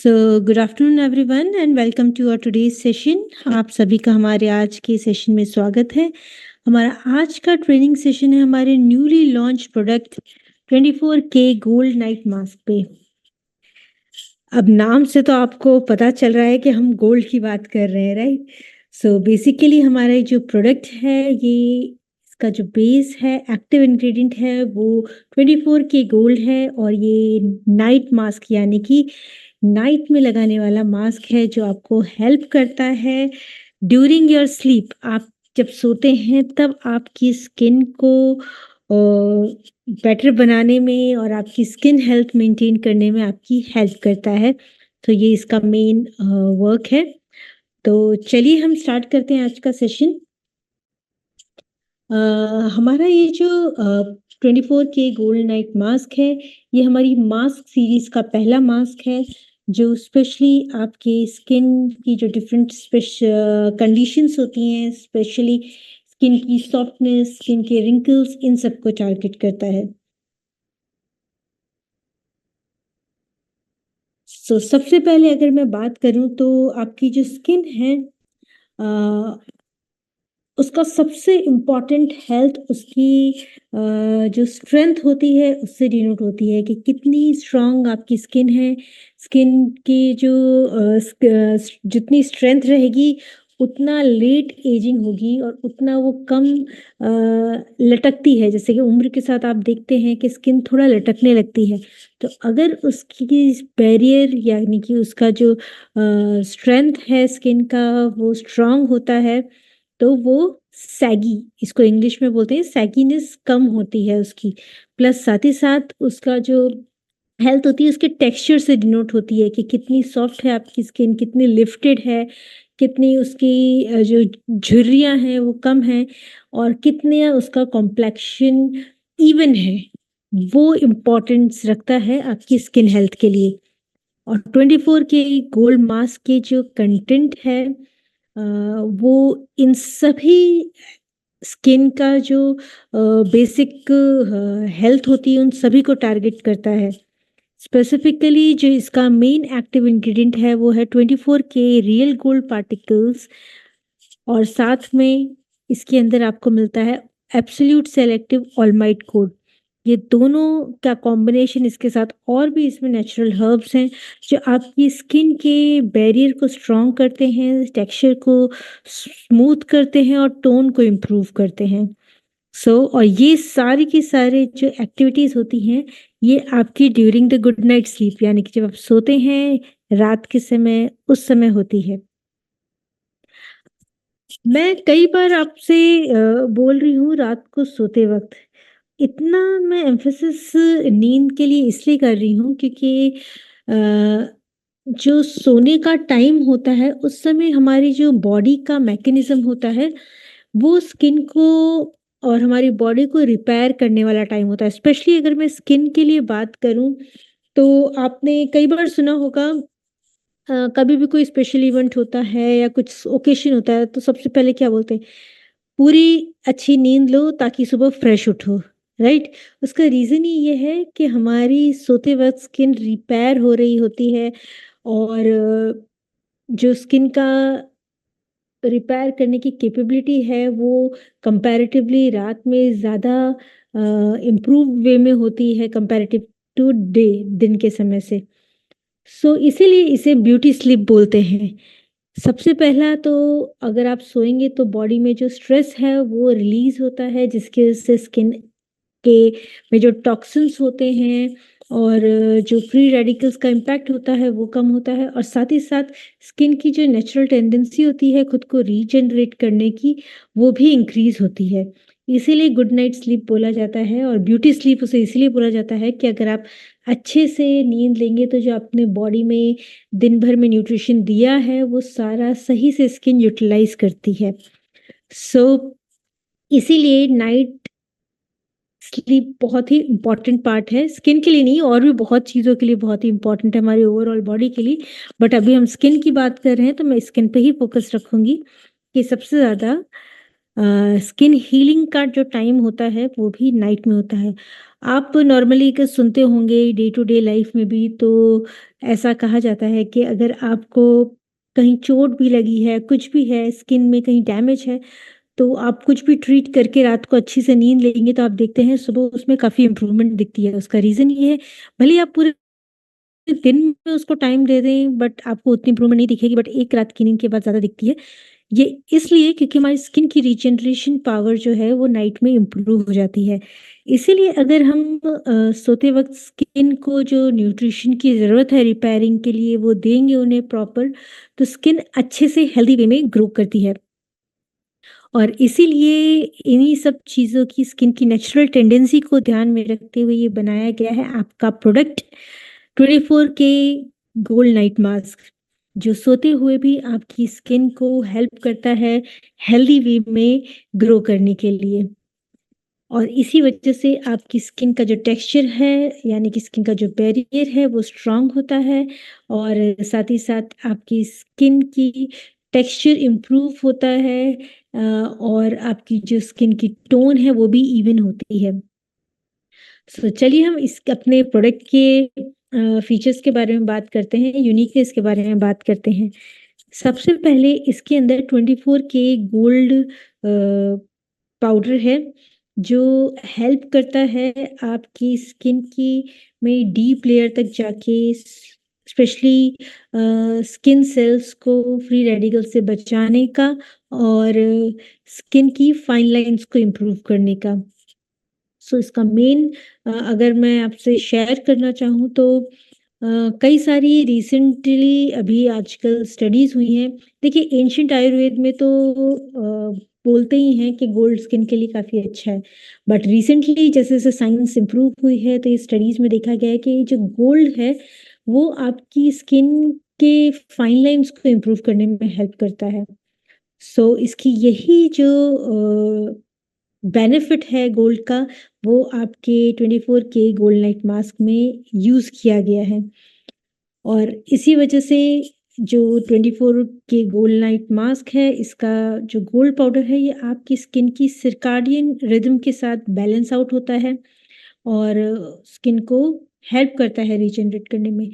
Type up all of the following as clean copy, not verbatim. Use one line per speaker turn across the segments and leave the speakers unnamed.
Good afternoon everyone and welcome to our today's session. आप सभी का हमारे आज के सेशन में स्वागत है। हमारा आज का ट्रेनिंग सेशन है हमारे newly launch product 24K gold night mask पे। अब नाम से तो आपको पता चल रहा है कि हम गोल्ड की बात कर रहे हैं, राइट? सो बेसिकली हमारा जो प्रोडक्ट है, ये इसका जो बेस है, एक्टिव इंग्रेडिएंट है, वो 24K गोल्ड है और ये नाइट मास्क यानी कि नाइट में लगाने वाला मास्क है जो आपको हेल्प करता है ड्यूरिंग योर स्लीप। आप जब सोते हैं तब आपकी स्किन को बेटर बनाने में और आपकी स्किन हेल्थ मेंटेन करने में आपकी हेल्प करता है। तो ये इसका मेन वर्क है। तो चलिए हम स्टार्ट करते हैं आज का सेशन। हमारा ये जो 24K गोल्ड नाइट मास्क है, ये हमारी मास्क सीरीज का पहला मास्क है जो स्पेशली आपके स्किन की जो डिफरेंट कंडीशंस होती हैं, स्पेशली स्किन की सॉफ्टनेस, स्किन के रिंकल्स, इन सबको टारगेट करता है। सबसे पहले अगर मैं बात करूं तो आपकी जो स्किन है, उसका सबसे इम्पॉर्टेंट हेल्थ उसकी जो स्ट्रेंथ होती है उससे डिनोट होती है कि कितनी स्ट्रांग आपकी स्किन है। स्किन की जो जितनी स्ट्रेंथ रहेगी उतना लेट एजिंग होगी और उतना वो कम लटकती है। जैसे कि उम्र के साथ आप देखते हैं कि स्किन थोड़ा लटकने लगती है। तो अगर उसकी बैरियर यानी कि उसका जो स्ट्रेंथ है स्किन का वो स्ट्रांग होता है तो वो सैगी, इसको इंग्लिश में बोलते हैं, सैगीनेस कम होती है उसकी। प्लस साथ ही साथ उसका जो हेल्थ होती है उसके टेक्सचर से डिनोट होती है कि कितनी सॉफ्ट है आपकी स्किन, कितनी लिफ्टेड है, कितनी उसकी जो झुर्रियाँ हैं वो कम हैं और कितने उसका कॉम्प्लेक्शन इवन है। वो इम्पोर्टेंस रखता है आपकी स्किन हेल्थ के लिए। और 24K गोल्ड मास्क के जो कंटेंट है, वो इन सभी स्किन का जो बेसिक हेल्थ होती है उन सभी को टारगेट करता है। स्पेसिफिकली जो इसका मेन एक्टिव इंग्रेडिएंट है वो है 24K रियल गोल्ड पार्टिकल्स और साथ में इसके अंदर आपको मिलता है एब्सोल्यूट सेलेक्टिव ऑलमाइट कोड। ये दोनों का कॉम्बिनेशन, इसके साथ और भी इसमें नेचुरल हर्ब्स हैं जो आपकी स्किन के बैरियर को स्ट्रॉन्ग करते हैं, टेक्सचर को स्मूथ करते हैं और टोन को इम्प्रूव करते हैं। और ये सारी की सारी जो एक्टिविटीज़ होती हैं ये आपकी during the good night sleep यानी कि जब आप सोते हैं रात के समय, उस समय होती है। मैं कई बार आपसे बोल रही हूँ रात को सोते वक्त, इतना मैं एम्फेसिस नींद के लिए इसलिए कर रही हूँ क्योंकि जो सोने का टाइम होता है उस समय हमारी जो बॉडी का मैकेनिज्म होता है वो स्किन को और हमारी बॉडी को रिपेयर करने वाला टाइम होता है। स्पेशली अगर मैं स्किन के लिए बात करूं तो आपने कई बार सुना होगा, कभी भी कोई स्पेशल इवेंट होता है या कुछ ओकेशन होता है तो सबसे पहले क्या बोलते हैं, पूरी अच्छी नींद लो ताकि सुबह फ्रेश उठो, राइट? उसका रीज़न ही ये है कि हमारी सोते वक्त स्किन रिपेयर हो रही होती है और जो स्किन का रिपेयर करने की कैपेबिलिटी है वो कंपैरेटिवली रात में ज़्यादा इम्प्रूव वे में होती है कंपैरेटिव टू डे, दिन के समय से। इसीलिए इसे ब्यूटी स्लीप बोलते हैं। सबसे पहला तो अगर आप सोएंगे तो बॉडी में जो स्ट्रेस है वो रिलीज होता है जिसकी वजह से स्किन के में जो टॉक्सिन्स होते हैं और जो फ्री रेडिकल्स का इम्पैक्ट होता है वो कम होता है और साथ ही साथ स्किन की जो नेचुरल टेंडेंसी होती है खुद को रीजनरेट करने की वो भी इंक्रीज होती है। इसीलिए गुड नाइट स्लीप बोला जाता है और ब्यूटी स्लीप उसे इसीलिए बोला जाता है कि अगर आप अच्छे से नींद लेंगे तो जो अपने बॉडी में दिन भर में न्यूट्रिशन दिया है वो सारा सही से स्किन यूटिलाइज करती है। सो इसीलिए नाइट स्लीप बहुत ही इम्पॉर्टेंट पार्ट है स्किन के लिए, नहीं और भी बहुत चीज़ों के लिए बहुत ही इम्पॉर्टेंट है हमारी ओवरऑल बॉडी के लिए। बट अभी हम स्किन की बात कर रहे हैं तो मैं स्किन पे ही फोकस रखूंगी कि सबसे ज़्यादा स्किन हीलिंग का जो टाइम होता है वो भी नाइट में होता है। आप नॉर्मली के सुनते होंगे डे टू डे लाइफ में भी, तो ऐसा कहा जाता है कि अगर आपको कहीं चोट भी लगी है, कुछ भी है, स्किन में कहीं डैमेज है, तो आप कुछ भी ट्रीट करके रात को अच्छी से नींद लेंगे तो आप देखते हैं सुबह उसमें काफ़ी इम्प्रूवमेंट दिखती है। उसका रीज़न ये है, भले ही आप पूरे दिन में उसको टाइम दे दें बट आपको उतनी इम्प्रूवमेंट नहीं दिखेगी, बट एक रात की नींद के बाद ज़्यादा दिखती है। ये इसलिए क्योंकि हमारी स्किन की रीजनरेशन पावर जो है वो नाइट में इम्प्रूव हो जाती है। इसीलिए अगर हम सोते वक़्त स्किन को जो न्यूट्रिशन की ज़रूरत है रिपेयरिंग के लिए वो देंगे उन्हें प्रॉपर, तो स्किन अच्छे से हेल्दी वे में ग्रो करती है। और इसीलिए इन्हीं सब चीज़ों की स्किन की नेचुरल टेंडेंसी को ध्यान में रखते हुए ये बनाया गया है आपका प्रोडक्ट 24 के गोल्ड नाइट मास्क, जो सोते हुए भी आपकी स्किन को हेल्प करता है हेल्दी वे में ग्रो करने के लिए। और इसी वजह से आपकी स्किन का जो टेक्सचर है, यानी कि स्किन का जो बैरियर है वो स्ट्रांग होता है, और साथ ही साथ आपकी स्किन की टेक्सचर इम्प्रूव होता है, और आपकी जो स्किन की टोन है वो भी इवन होती है। सो चलिए हम इस अपने प्रोडक्ट के फीचर्स के बारे में बात करते हैं, यूनिकनेस के बारे में बात करते हैं। सबसे पहले इसके अंदर 24 के गोल्ड पाउडर है, जो हेल्प करता है आपकी स्किन की में डीप लेयर तक जाके स्पेशली स्किन सेल्स को फ्री रेडिकल से बचाने का, और स्किन की फाइन लाइंस को इम्प्रूव करने का। सो इसका मेन अगर मैं आपसे शेयर करना चाहूँ तो कई सारी रिसेंटली अभी आजकल स्टडीज़ हुई हैं। देखिए एंशिएंट आयुर्वेद में तो बोलते ही हैं कि गोल्ड स्किन के लिए काफ़ी अच्छा है। बट रिसेंटली जैसे-जैसे साइंस इम्प्रूव हुई है तो ये स्टडीज़ में देखा गया है कि जो गोल्ड है वो आपकी स्किन के फाइन लाइन्स को इम्प्रूव करने में हेल्प करता है। सो इसकी यही जो बेनिफिट है गोल्ड का, वो आपके 24 के गोल्ड नाइट मास्क में यूज़ किया गया है। और इसी वजह से जो 24 के गोल्ड नाइट मास्क है, इसका जो गोल्ड पाउडर है ये आपकी स्किन की सर्काडियन रिदम के साथ बैलेंस आउट होता है, और स्किन को हेल्प करता है रीजनरेट करने में।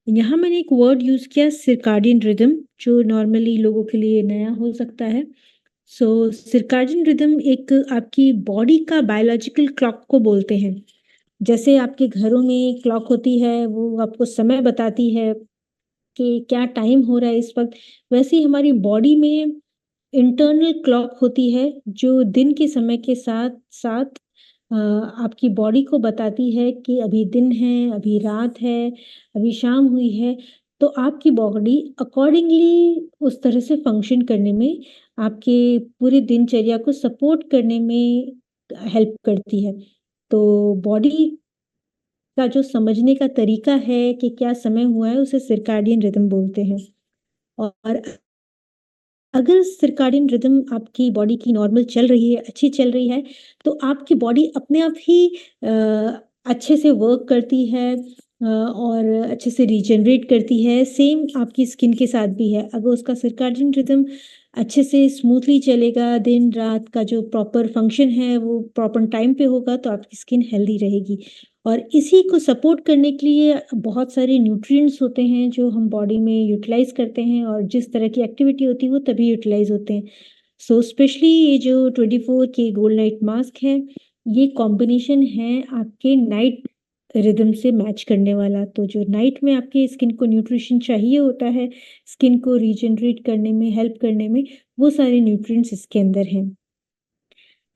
यहाँ मैंने एक वर्ड यूज़ किया सर्काडियन रिदम, जो नॉर्मली लोगों के लिए नया हो सकता है। सो सर्काडियन रिदम एक आपकी बॉडी का बायोलॉजिकल क्लॉक को बोलते हैं। जैसे आपके घरों में क्लॉक होती है, वो आपको समय बताती है कि क्या टाइम हो रहा है इस वक़्त, वैसे ही हमारी बॉडी में इंटरनल क्लॉक होती है, जो दिन के समय के साथ-साथ आपकी बॉडी को बताती है कि अभी दिन है, अभी रात है, अभी शाम हुई है। तो आपकी बॉडी अकॉर्डिंगली उस तरह से फ़ंक्शन करने में, आपके पूरी दिनचर्या को सपोर्ट करने में हेल्प करती है। तो बॉडी का जो समझने का तरीका है कि क्या समय हुआ है, उसे सर्काडियन रिदम बोलते हैं। और अगर सर्काडियन रिदम आपकी बॉडी की नॉर्मल चल रही है, अच्छी चल रही है, तो आपकी बॉडी अपने आप ही अच्छे से वर्क करती है, और अच्छे से रीजनरेट करती है। सेम आपकी स्किन के साथ भी है। अगर उसका सर्काडियन रिदम अच्छे से स्मूथली चलेगा, दिन-रात का जो प्रॉपर फंक्शन है, वो प्रॉपर टाइम पे होगा, तो आपकी स्किन हेल्दी रहेगी। और इसी को सपोर्ट करने के लिए बहुत सारे न्यूट्रिएंट्स होते हैं जो हम बॉडी में यूटिलाइज़ करते हैं, और जिस तरह की एक्टिविटी होती है वो तभी यूटिलाइज़ होते हैं। सो स्पेशली ये जो 24 के गोल्ड नाइट मास्क है, ये कॉम्बिनेशन है आपके नाइट रिदम से मैच करने वाला। तो जो नाइट में आपके स्किन को न्यूट्रिशन चाहिए होता है, स्किन को रीजनरेट करने में, हेल्प करने में, वो सारे न्यूट्रिएंट्स इसके अंदर हैं।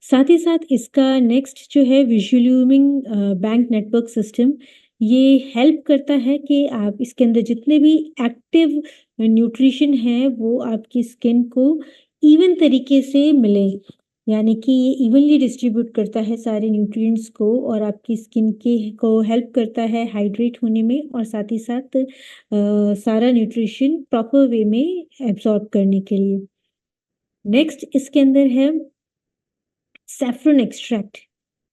साथ ही साथ इसका नेक्स्ट जो है विजुअल्यूमिंग बैंक नेटवर्क सिस्टम, ये हेल्प करता है कि आप इसके अंदर जितने भी एक्टिव न्यूट्रिशन हैं वो आपकी स्किन को इवन तरीके से मिले, यानी कि ये इवनली डिस्ट्रीब्यूट करता है सारे न्यूट्रिएंट्स को, और आपकी स्किन के को हेल्प करता है हाइड्रेट होने में, और साथ ही साथ सारा न्यूट्रिशन प्रॉपर वे में एब्जॉर्ब करने के लिए। नेक्स्ट इसके अंदर है सैफरन एक्सट्रैक्ट।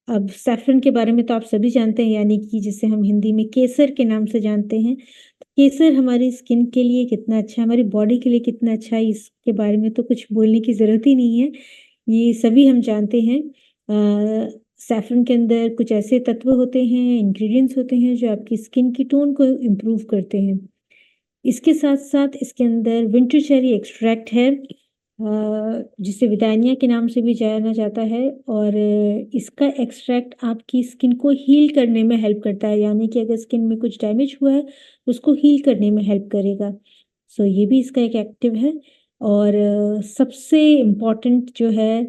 अब सैफ़रन के बारे में तो आप सभी जानते हैं, यानी कि जिसे हम हिंदी में केसर के नाम से जानते हैं। तो केसर हमारी स्किन के लिए कितना अच्छा है, हमारी बॉडी के लिए कितना अच्छा है, इसके बारे में तो कुछ बोलने की ज़रूरत ही नहीं है। ये सभी हम जानते हैं। सैफरन के अंदर कुछ ऐसे तत्व होते हैं, इंग्रेडिएंट्स होते हैं जो आपकी स्किन की टोन को इम्प्रूव करते हैं। इसके साथ-साथ इसके अंदर विंटर चेरी एक्सट्रैक्ट है, जिसे विदानिया के नाम से भी जाना जाता है, और इसका एक्सट्रैक्ट आपकी स्किन को हील करने में हेल्प करता है, यानी कि अगर स्किन में कुछ डैमेज हुआ है, उसको हील करने में हेल्प करेगा। सो ये भी इसका एक एक्टिव है। और सबसे इम्पोर्टेंट जो है,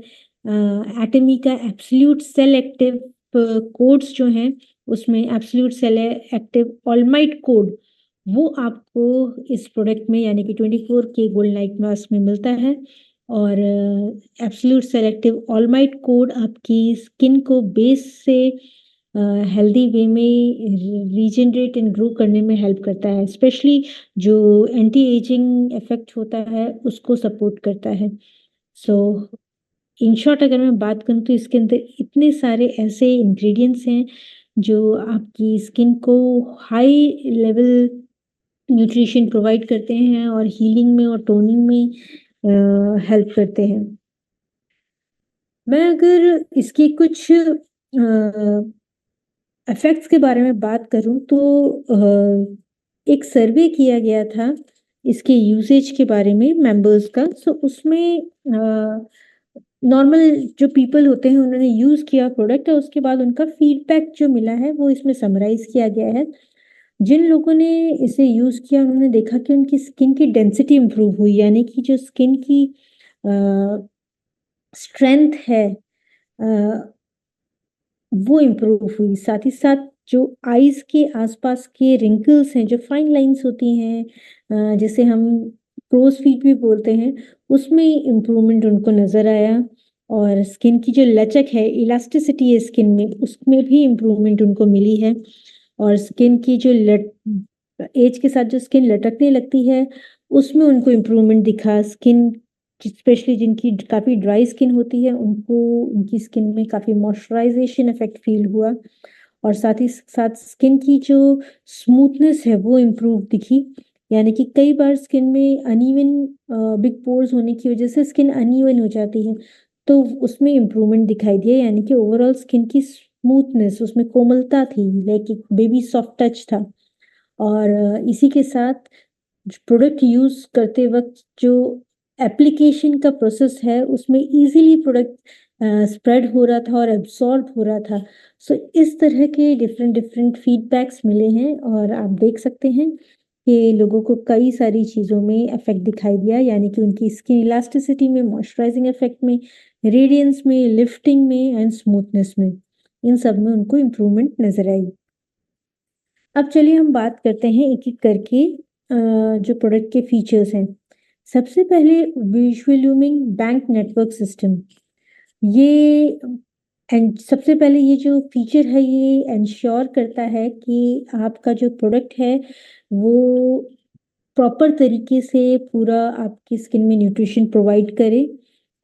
एटमी का एब्सोल्यूट सेल एक्टिव कोड्स जो हैं, उसमें absolute cell active All Might code, वो आपको इस प्रोडक्ट में यानी कि 24 के गोल्ड नाइट मास्क में मिलता है। और एब्सोल्यूट सेलेक्टिव ऑलमाइट कोड आपकी स्किन को बेस से हेल्दी वे में रीजनरेट एंड ग्रो करने में हेल्प करता है, स्पेशली जो एंटी एजिंग इफेक्ट होता है उसको सपोर्ट करता है। सो इन शॉर्ट अगर मैं बात करूँ तो इसके अंदर इतने सारे ऐसे इंग्रेडिएंट्स हैं जो आपकी स्किन को हाई लेवल न्यूट्रिशन प्रोवाइड करते हैं और हीलिंग में और टोनिंग में हेल्प करते हैं। मैं अगर इसकी कुछ इफ़ेक्ट्स के बारे में बात करूँ तो एक सर्वे किया गया था इसके यूसेज के बारे में मेंबर्स का। सो उसमें नॉर्मल जो पीपल होते हैं उन्होंने यूज़ किया प्रोडक्ट और उसके बाद उनका फीडबैक जो मिला है वो इसमें समराइज़ किया गया है। जिन लोगों ने इसे यूज़ किया उन्होंने देखा कि उनकी स्किन की डेंसिटी इम्प्रूव हुई, यानी कि जो स्किन की स्ट्रेंथ है अ, वो इम्प्रूव हुई। साथ ही साथ जो आईज़ के आसपास के रिंकल्स हैं, जो फाइन लाइन्स होती हैं, जिसे हम क्रोज़ फीट भी बोलते हैं, उसमें इम्प्रूवमेंट उनको नज़र आया। और स्किन की जो लचक है, इलास्टिसिटी है स्किन में, उसमें भी इम्प्रूवमेंट उनको मिली है। और स्किन की जो लट एज के साथ जो स्किन लटकने लगती है, उसमें उनको इम्प्रूवमेंट दिखा। स्किन स्पेशली जिनकी काफ़ी ड्राई स्किन होती है, उनको उनकी स्किन में काफ़ी मॉइस्चराइज़ेशन इफ़ेक्ट फ़ील हुआ। और साथ ही साथ स्किन की जो स्मूथनेस है, वो इम्प्रूव दिखी। यानी कि कई बार स्किन में अनइवन बिग पोर्स होने की वजह से स्किन अनइवन हो जाती है, तो उसमें इम्प्रूवमेंट दिखाई दिया। यानी कि ओवरऑल स्किन की स्मूथनेस, उसमें कोमलता थी, लाइक एक बेबी सॉफ्ट टच था। और इसी के साथ प्रोडक्ट यूज़ करते वक़्त जो एप्लीकेशन का प्रोसेस है, उसमें ईज़िली प्रोडक्ट स्प्रेड हो रहा था और एब्ज़ॉर्ब हो रहा था। सो इस तरह के डिफ़रेंट डिफ़रेंट फीडबैक्स मिले हैं और आप देख सकते हैं कि लोगों को कई सारी चीज़ों में इफ़ेक्ट दिखाई दिया, यानी कि उनकी स्किन इलास्टिसिटी में, मॉइस्चराइज़िंग इफ़ेक्ट में, रेडियंस में, लिफ्टिंग में एंड स्मूथनेस में। इन सब में उनको इम्प्रूवमेंट नज़र आई। अब चलिए हम बात करते हैं एक-एक करके जो प्रोडक्ट के फीचर्स हैं। सबसे पहले विज़ुअल्यूमिंग बैंक नेटवर्क सिस्टम। ये एंड सबसे पहले ये जो फीचर है ये एंश्योर करता है कि आपका जो प्रोडक्ट है वो प्रॉपर तरीके से पूरा आपकी स्किन में न्यूट्रिशन प्रोवाइड करे।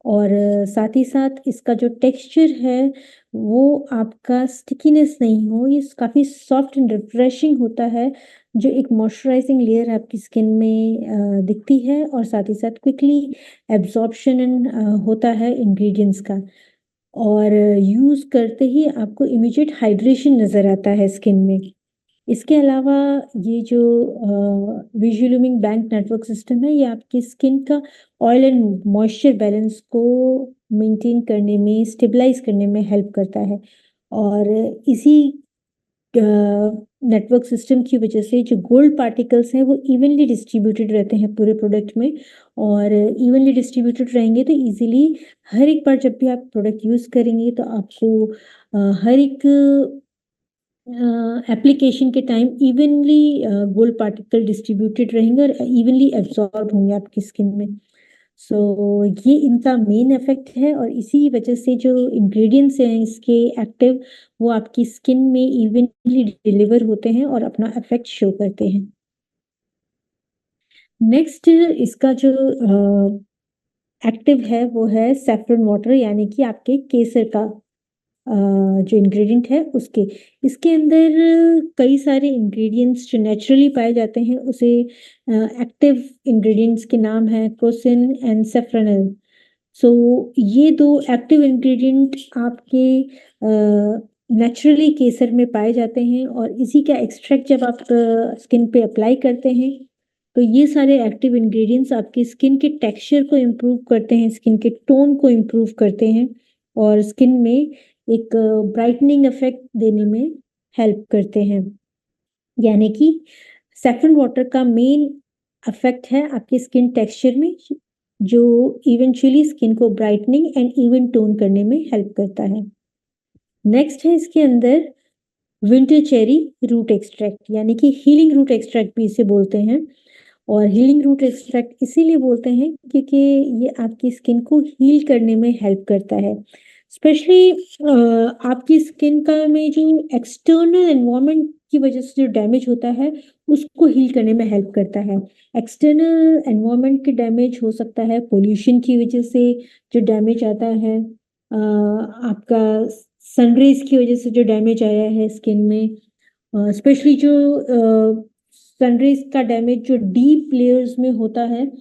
और साथ ही साथ इसका जो टेक्सचर है वो आपका स्टिकीनेस नहीं हो, ये काफ़ी सॉफ्ट एंड रिफ्रेशिंग होता है, जो एक मॉइस्चराइजिंग लेयर आपकी स्किन में दिखती है। और साथ ही साथ क्विकली एब्जॉर्प्शन एंड होता है इंग्रेडिएंट्स का। और यूज़ करते ही आपको इमीडिएट हाइड्रेशन नज़र आता है स्किन में। इसके अलावा ये जो विज़ुअल्यूमिंग बैंक नेटवर्क सिस्टम है, ये आपकी स्किन का ऑयल एंड मॉइस्चर बैलेंस को मेंटेन करने में, स्टेबलाइज़ करने में हेल्प करता है। और इसी नेटवर्क सिस्टम की वजह से जो गोल्ड पार्टिकल्स हैं, वो इवनली डिस्ट्रीब्यूटेड रहते हैं पूरे प्रोडक्ट में। और इवनली डिस्ट्रीब्यूटेड रहेंगे तो ईज़िली हर एक बार जब भी आप प्रोडक्ट यूज़ करेंगे तो आपको हर एक एप्लीकेशन के time evenly gold particle distributed रहेंगे और इवनली एब्जॉर्ब होंगे आपकी स्किन में। सो ये इनका मेन इफेक्ट है और इसी वजह से जो इंग्रेडिएंट्स हैं इसके एक्टिव, वो आपकी स्किन में इवनली डिलीवर होते हैं और अपना इफेक्ट शो करते हैं। नेक्स्ट इसका जो एक्टिव है वो है सैफरन वाटर, यानी कि आपके केसर का जो इंग्रेडिएंट है उसके। इसके अंदर कई सारे इंग्रेडिएंट्स जो नेचुरली पाए जाते हैं, उसे एक्टिव इंग्रेडिएंट्स के नाम है क्रोसिन एंड सैफरनल। सो ये दो एक्टिव इंग्रेडिएंट आपके नेचुरली केसर में पाए जाते हैं, और इसी का एक्सट्रैक्ट जब आप स्किन पे अप्लाई करते हैं तो ये सारे एक्टिव इंग्रेडिएंट्स आपकी स्किन के टेक्सचर को इम्प्रूव करते हैं, स्किन के टोन को इम्प्रूव करते हैं, और स्किन में एक ब्राइटनिंग इफेक्ट देने में हेल्प करते हैं। यानी कि सैफरन वाटर का मेन इफेक्ट है आपके स्किन टेक्सचर में, जो इवेंचुअली स्किन को ब्राइटनिंग एंड इवन टोन करने में हेल्प करता है। नेक्स्ट है इसके अंदर विंटर चेरी रूट एक्सट्रैक्ट, यानी कि हीलिंग रूट एक्सट्रैक्ट भी इसे बोलते हैं। और हीलिंग रूट एक्सट्रैक्ट इसीलिए बोलते हैं क्योंकि ये आपकी स्किन को हील करने में हेल्प करता है। स्पेशली आपकी स्किन का में जो एक्सटर्नल एनवायरनमेंट की वजह से जो डैमेज होता है उसको हील करने में हेल्प करता है। एक्सटर्नल एनवायरनमेंट के डैमेज हो सकता है पोल्यूशन की वजह से, जो डैमेज आता है आपका सनरेज की वजह से जो डैमेज आया है स्किन में, स्पेशली जो सनरेज का डैमेज जो डीप लेयर्स में होता है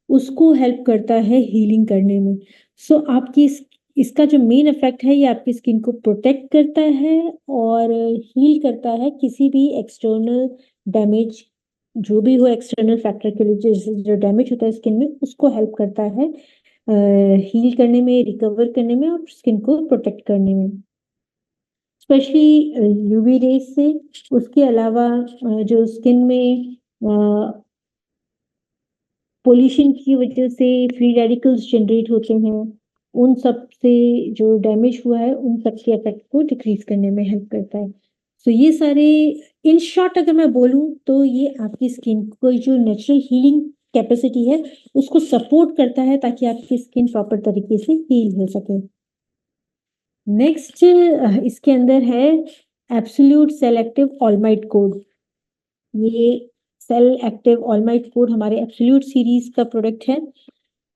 उसको हेल्प करता है हीलिंग करने में। सो आपकी इसका जो मेन इफेक्ट है ये आपकी स्किन को प्रोटेक्ट करता है और हील करता है किसी भी एक्सटर्नल डैमेज, जो भी हो एक्सटर्नल फैक्टर के लिए जो डैमेज होता है स्किन में उसको हेल्प करता है हील करने में, रिकवर करने में और स्किन को प्रोटेक्ट करने में, स्पेशली यूवी रेज से। उसके अलावा जो स्किन में पोल्यूशन की वजह से फ्री रेडिकल्स जनरेट होते हैं, उन सब से जो डैमेज हुआ है उन सब के इफेक्ट को डिक्रीज करने में हेल्प करता है। सो ये सारे, इन शॉर्ट अगर मैं बोलूँ तो ये आपकी स्किन को जो नेचुरल हीलिंग कैपेसिटी है उसको सपोर्ट करता है ताकि आपकी स्किन प्रॉपर तरीके से हील हो सके। नेक्स्ट इसके अंदर है एब्सोल्यूट सेलेक्टिव ऑलमाइट कोड। ये सेल एक्टिव ऑलमाइट कोड हमारे एब्सोल्यूट सीरीज का प्रोडक्ट है,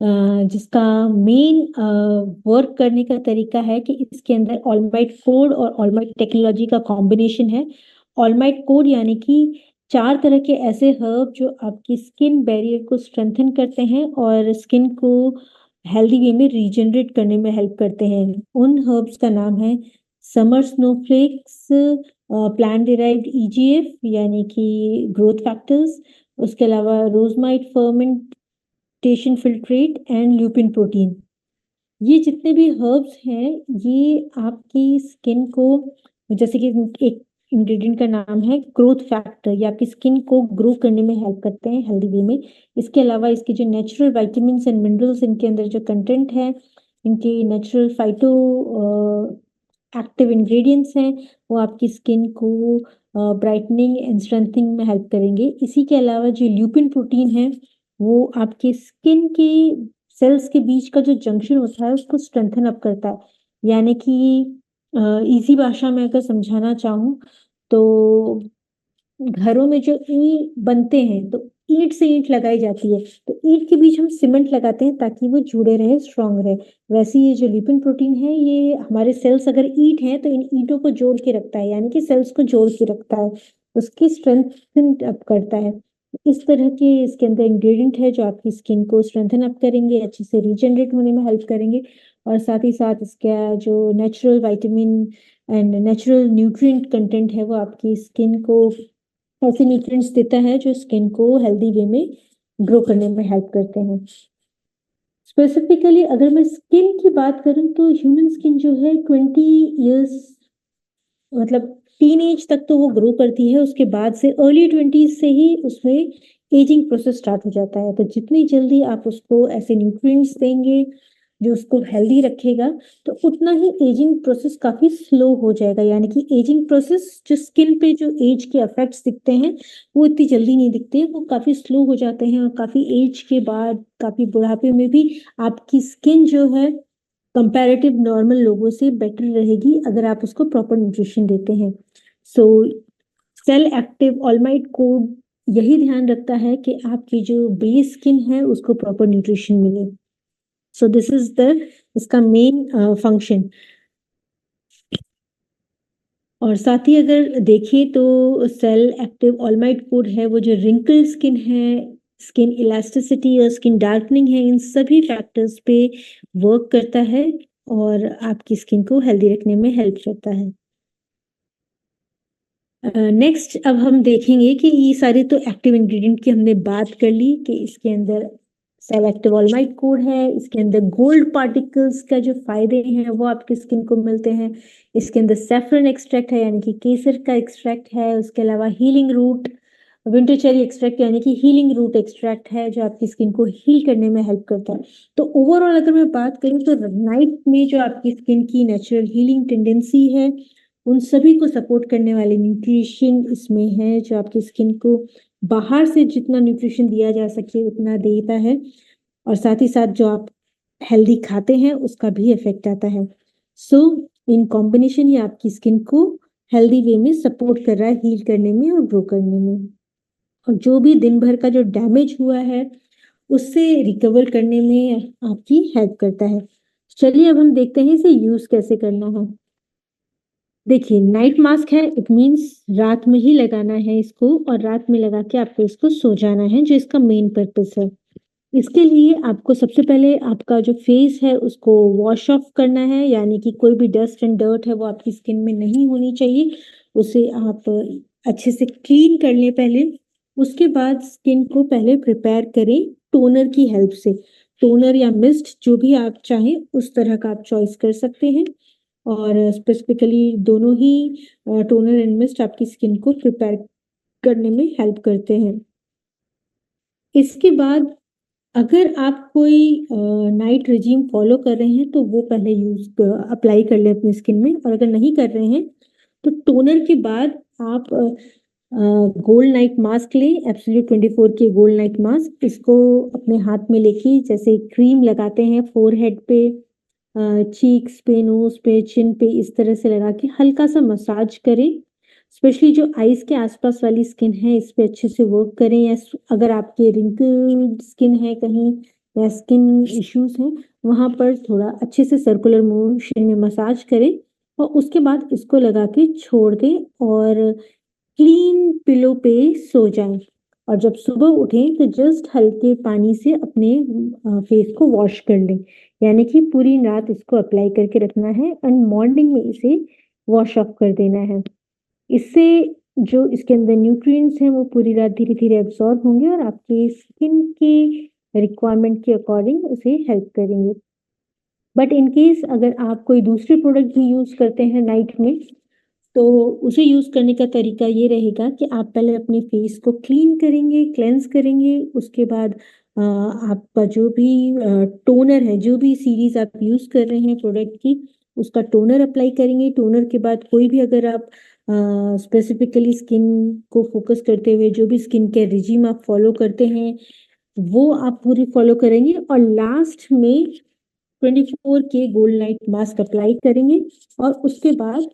जिसका मेन वर्क करने का तरीका है कि इसके अंदर ऑलमाइट कोड और ऑलमाइट टेक्नोलॉजी का कॉम्बिनेशन है। ऑलमाइट कोड यानी कि 4 तरह के ऐसे हर्ब जो आपकी स्किन बैरियर को स्ट्रेंथन करते हैं और स्किन को हेल्दी वे में रीजनरेट करने में हेल्प करते हैं। उन हर्ब्स का नाम है summer snowflakes, plant derived EGF यानी कि ग्रोथ फैक्टर्स, उसके अलावा रोजमाइट fermentation filtrate and lupin protein. ये जितने भी हर्ब्स हैं ये आपकी स्किन को, जैसे कि एक इंग्रेडिएंट का नाम है ग्रोथ फैक्टर, ये आपकी स्किन को ग्रो करने में हेल्प करते हैं हेल्दी वे में। इसके अलावा इसके जो नेचुरल विटामिन एंड मिनरल्स इनके अंदर जो कंटेंट है, इनके नेचुरल फाइटो एक्टिव इंग्रेडिएंट्स हैं, वो आपकी स्किन को ब्राइटनिंग एंड स्ट्रेंथनिंग में हेल्प करेंगे। इसी के अलावा जो ल्यूपिन प्रोटीन है वो आपके स्किन के सेल्स के बीच का जो जंक्शन होता है उसको स्ट्रेंथन अप करता है। यानी कि इजी भाषा में अगर समझाना चाहूँ तो घरों में जो ईंट बनते हैं तो ईंट से ईंट लगाई जाती है, तो ईंट के बीच हम सीमेंट लगाते हैं ताकि वो जुड़े रहे, स्ट्रांग रहे। वैसे ये जो लिपिन प्रोटीन है ये हमारे सेल्स अगर ईंट हैं तो इन ईंटों को जोड़ के रखता है, यानी कि सेल्स को जोड़ के रखता है, उसकी स्ट्रेंथन अप करता है। इस तरह के इसके अंदर इंग्रेडिएंट है जो आपकी स्किन को स्ट्रेंथन अप करेंगे, अच्छे से रीजनरेट होने में हेल्प करेंगे, और साथ ही साथ इसका जो natural vitamin and natural nutrient content है वो आपकी स्किन को ऐसे न्यूट्रिएंट्स देता है जो स्किन को हेल्दी वे में ग्रो करने में हेल्प करते हैं। स्पेसिफिकली अगर मैं स्किन की बात करूं तो ह्यूमन स्किन जो है 20 इयर्स, मतलब टीन एज तक तो वो ग्रो करती है, उसके बाद से अर्ली 20s से ही उसमें एजिंग प्रोसेस स्टार्ट हो जाता है। तो जितनी जल्दी आप उसको ऐसे न्यूट्रिएंट्स देंगे जो उसको हेल्दी रखेगा तो उतना ही एजिंग प्रोसेस काफी स्लो हो जाएगा। यानी कि एजिंग प्रोसेस जो स्किन पे जो एज के इफेक्ट्स दिखते हैं वो इतनी जल्दी नहीं दिखते, वो काफी स्लो हो जाते हैं, और काफी एज के बाद काफी बुढ़ापे में भी आपकी स्किन जो है कंपैरेटिव नॉर्मल लोगों से बेटर रहेगी अगर आप उसको प्रॉपर न्यूट्रिशन देते हैं। सो सेल एक्टिव ऑलमाइट कोड यही ध्यान रखता है कि आपकी जो बेस स्किन है उसको प्रॉपर न्यूट्रिशन मिले। सो दिस इज द इसका मेन फंक्शन। और साथ ही अगर देखिए तो सेल एक्टिव ऑलमाइट कोड है वो जो रिंकल स्किन है स्किन इलास्टिसिटी और स्किन डार्कनिंग है, इन सभी फैक्टर्स पे वर्क करता है और आपकी स्किन को हेल्दी रखने में हेल्प करता है। नेक्स्ट अब हम देखेंगे कि ये सारे तो एक्टिव इंग्रेडिएंट की हमने बात कर ली कि इसके अंदर सेलेक्टिव कोड है, इसके अंदर गोल्ड पार्टिकल्स का जो फायदे हैं वो आपकी स्किन को मिलते हैं, इसके अंदर सैफरन एक्सट्रैक्ट है यानी कि केसर का एक्सट्रैक्ट है, उसके अलावा healing root winter cherry extract यानी कि हीलिंग रूट एक्सट्रैक्ट है जो आपकी स्किन को हील करने में हेल्प करता है। तो ओवरऑल अगर मैं बात करूँ तो नाइट में जो आपकी स्किन की नेचुरल हीलिंग टेंडेंसी है उन सभी को सपोर्ट करने वाले न्यूट्रिशन इसमें है जो आपकी स्किन को बाहर से जितना न्यूट्रिशन दिया जा सके उतना देता है और साथ ही साथ जो आप हेल्दी खाते हैं उसका भी इफेक्ट आता है। सो इन कॉम्बिनेशन ये आपकी स्किन को हेल्दी वे में सपोर्ट कर रहा है हील करने में और ग्रो करने में और जो भी दिन भर का जो डैमेज हुआ है उससे रिकवर करने में आपकी हेल्प करता है। चलिए अब हम देखते हैं इसे यूज कैसे करना है। देखिए नाइट मास्क है, इट मीन्स रात में ही लगाना है इसको और रात में लगा के आपको इसको सो जाना है जो इसका मेन पर्पस है। इसके लिए आपको सबसे पहले आपका जो फेस है उसको वॉश ऑफ करना है यानी कि कोई भी डस्ट एंड डर्ट है वो आपकी स्किन में नहीं होनी चाहिए, उसे आप अच्छे से क्लीन कर लें पहले। उसके बाद स्किन को पहले प्रिपेयर करें टोनर की हेल्प से, टोनर या मिस्ट जो भी आप चाहें उस तरह का आप चॉइस कर सकते हैं और स्पेसिफिकली दोनों ही टोनर एंड मिस्ट आपकी स्किन को प्रिपेयर करने में हेल्प करते हैं। इसके बाद अगर आप कोई नाइट रिजीम फॉलो कर रहे हैं तो वो पहले यूज अप्लाई कर ले अपनी स्किन में और अगर नहीं कर रहे हैं तो टोनर के बाद आप गोल्ड नाइट मास्क लें, एब्सोल्यूट 24 के गोल्ड नाइट मास्क, इसको अपने हाथ में लेके जैसे क्रीम लगाते हैं फोरहेड पे, चीक्स पे, नोज पे, चिन पे, इस तरह से लगा के हल्का सा मसाज करें। स्पेशली जो आईज के आसपास वाली स्किन है इस पे अच्छे से वर्क करें या अगर आपके रिंकल्ड स्किन है कहीं या स्किन इश्यूज हैं वहां पर थोड़ा अच्छे से सर्कुलर मोशन में मसाज करें और उसके बाद इसको लगा के छोड़ दें और क्लीन पिलो पे सो जाएं और जब सुबह उठें तो जस्ट हल्के पानी से अपने फेस को वॉश कर लें यानी कि पूरी रात इसको अप्लाई करके रखना है एंड मॉर्निंग में इसे वॉश ऑफ कर देना है। इससे जो इसके अंदर न्यूट्रिएंट्स हैं वो पूरी रात धीरे धीरे एब्जॉर्ब होंगे और आपके स्किन के रिक्वायरमेंट के अकॉर्डिंग उसे हेल्प करेंगे। बट इन केस अगर आप कोई दूसरे प्रोडक्ट भी यूज करते हैं नाइट में तो उसे यूज करने का तरीका ये रहेगा कि आप पहले अपने फेस को क्लीन करेंगे, क्लेंस करेंगे, उसके बाद आपका जो भी टोनर है, जो भी सीरीज आप यूज कर रहे हैं प्रोडक्ट की, उसका टोनर अप्लाई करेंगे। टोनर के बाद कोई भी अगर आप स्पेसिफिकली स्किन को फोकस करते हुए जो भी स्किन केयर रिजीम आप फॉलो करते हैं वो आप पूरी फॉलो करेंगे और लास्ट में 24 के गोल्ड नाइट मास्क अप्लाई करेंगे और उसके बाद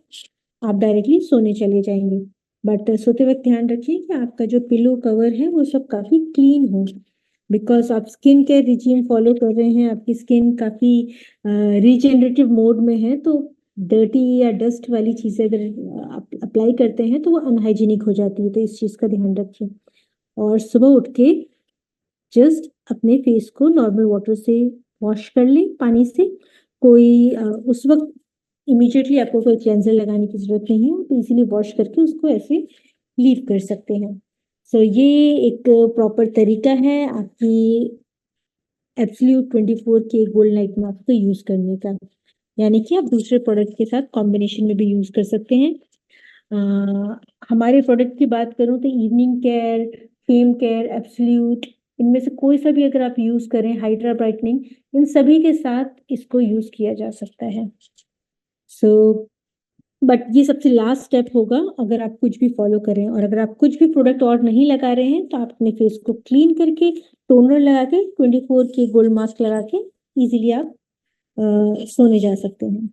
आप डायरेक्टली सोने चले जाएंगे। बट सोते वक्त ध्यान रखिए कि आपका जो पिलो कवर है वो सब काफी क्लीन हो बिकॉज आप स्किन केयर रिजीम फॉलो कर रहे हैं, आपकी स्किन काफी रीजेनरेटिव मोड में है तो डर्टी या डस्ट वाली चीजें अगर आप अप्लाई करते हैं तो वो अनहाइजीनिक हो जाती है, तो इस चीज का ध्यान रखिए। और सुबह उठ के जस्ट अपने फेस को नॉर्मल वाटर से वॉश कर लें पानी से, कोई उस वक्त इमीडिएटली आपको कोई क्लेंजर लगाने की जरूरत नहीं है तो इजीली वॉश करके उसको ऐसे लीव कर सकते हैं। सो ये एक प्रॉपर तरीका है आपकी एब्सोल्यूट 24 के गोल्ड नाइट मास्क को यूज करने का, यानी कि आप दूसरे प्रोडक्ट के साथ कॉम्बिनेशन में भी यूज कर सकते हैं। हमारे प्रोडक्ट की बात करूं तो evening care, fame care, absolute, इनमें से कोई सा भी अगर आप यूज करें, हाइड्रा ब्राइटनिंग, इन सभी के साथ इसको यूज किया जा सकता है। सो बट ये सबसे लास्ट स्टेप होगा अगर आप कुछ भी फॉलो करें और अगर आप कुछ भी प्रोडक्ट और नहीं लगा रहे हैं तो आप अपने फेस को क्लीन करके टोनर लगा के 24 के गोल्ड मास्क लगा के इजीली आप सोने जा सकते हैं।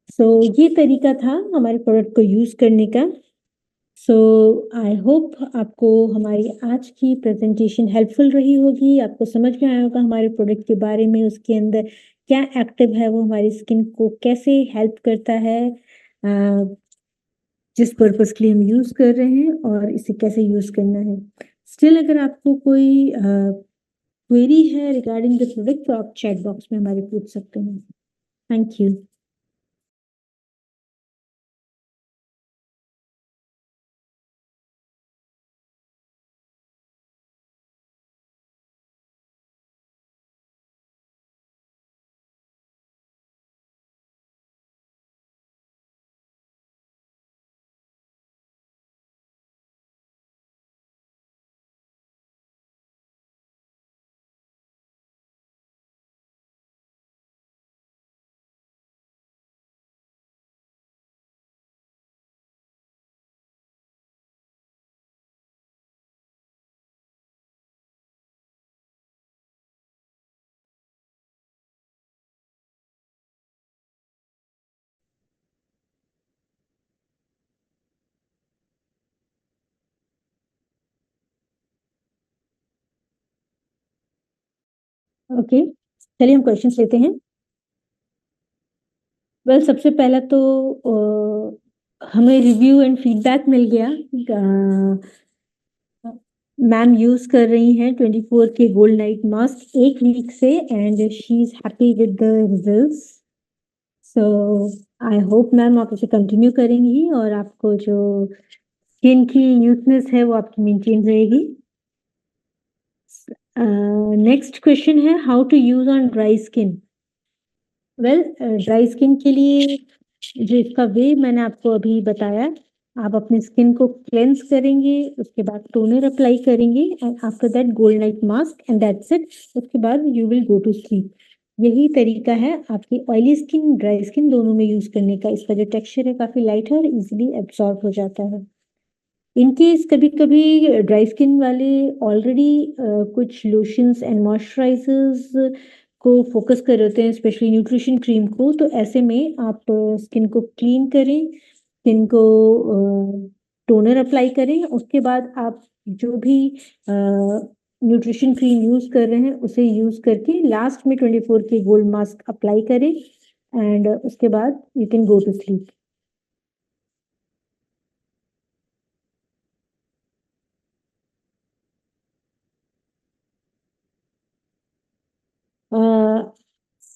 सो ये तरीका था हमारे प्रोडक्ट को यूज करने का। सो आई होप आपको हमारी आज की प्रेजेंटेशन हेल्पफुल रही होगी, आपको समझ में आया होगा हमारे प्रोडक्ट के बारे में, उसके अंदर क्या एक्टिव है, वो हमारी स्किन को कैसे हेल्प करता है, जिस पर्पस के लिए हम यूज कर रहे हैं और इसे कैसे यूज करना है। स्टिल अगर आपको कोई क्वेरी है रिगार्डिंग द प्रोडक्ट तो आप चैट बॉक्स में हमारे पूछ सकते हैं। Thank you. ओके, चलिए हम क्वेश्चंस लेते हैं। वेल, सबसे पहला तो हमें रिव्यू एंड फीडबैक मिल गया। मैम यूज कर रही हैं 24 के गोल्ड नाइट मास्क एक वीक से and she is happy with the results. So I hope ma'am आप इसे कंटिन्यू करेंगी और आपको जो स्किन की यूथनेस है वो आपकी मेंटेन रहेगी। नेक्स्ट क्वेश्चन है how to use on dry skin. Well, dry skin के लिए जो इसका वे मैंने आपको अभी बताया, आप अपनी स्किन को क्लेंस करेंगे, उसके बाद टोनर अप्लाई करेंगे and after that gold night mask and that's it. उसके बाद you will go to sleep. यही तरीका है आपकी ऑयली स्किन ड्राई स्किन दोनों में यूज करने का। इसका जो टेक्सचर है काफी लाइट है और इजीली एब्सॉर्ब हो जाता है। इन केस कभी कभी ड्राई स्किन वाले ऑलरेडी कुछ लोशंस एंड मॉइस्चराइजर्स को फोकस कर रहे होते हैं, स्पेशली न्यूट्रिशन क्रीम को, तो ऐसे में आप स्किन को क्लीन करें, स्किन को टोनर अप्लाई करें, उसके बाद आप जो भी न्यूट्रिशन क्रीम यूज कर रहे हैं उसे यूज करके लास्ट में 24 के गोल्ड मास्क अप्लाई करें एंड उसके बाद you can go to sleep.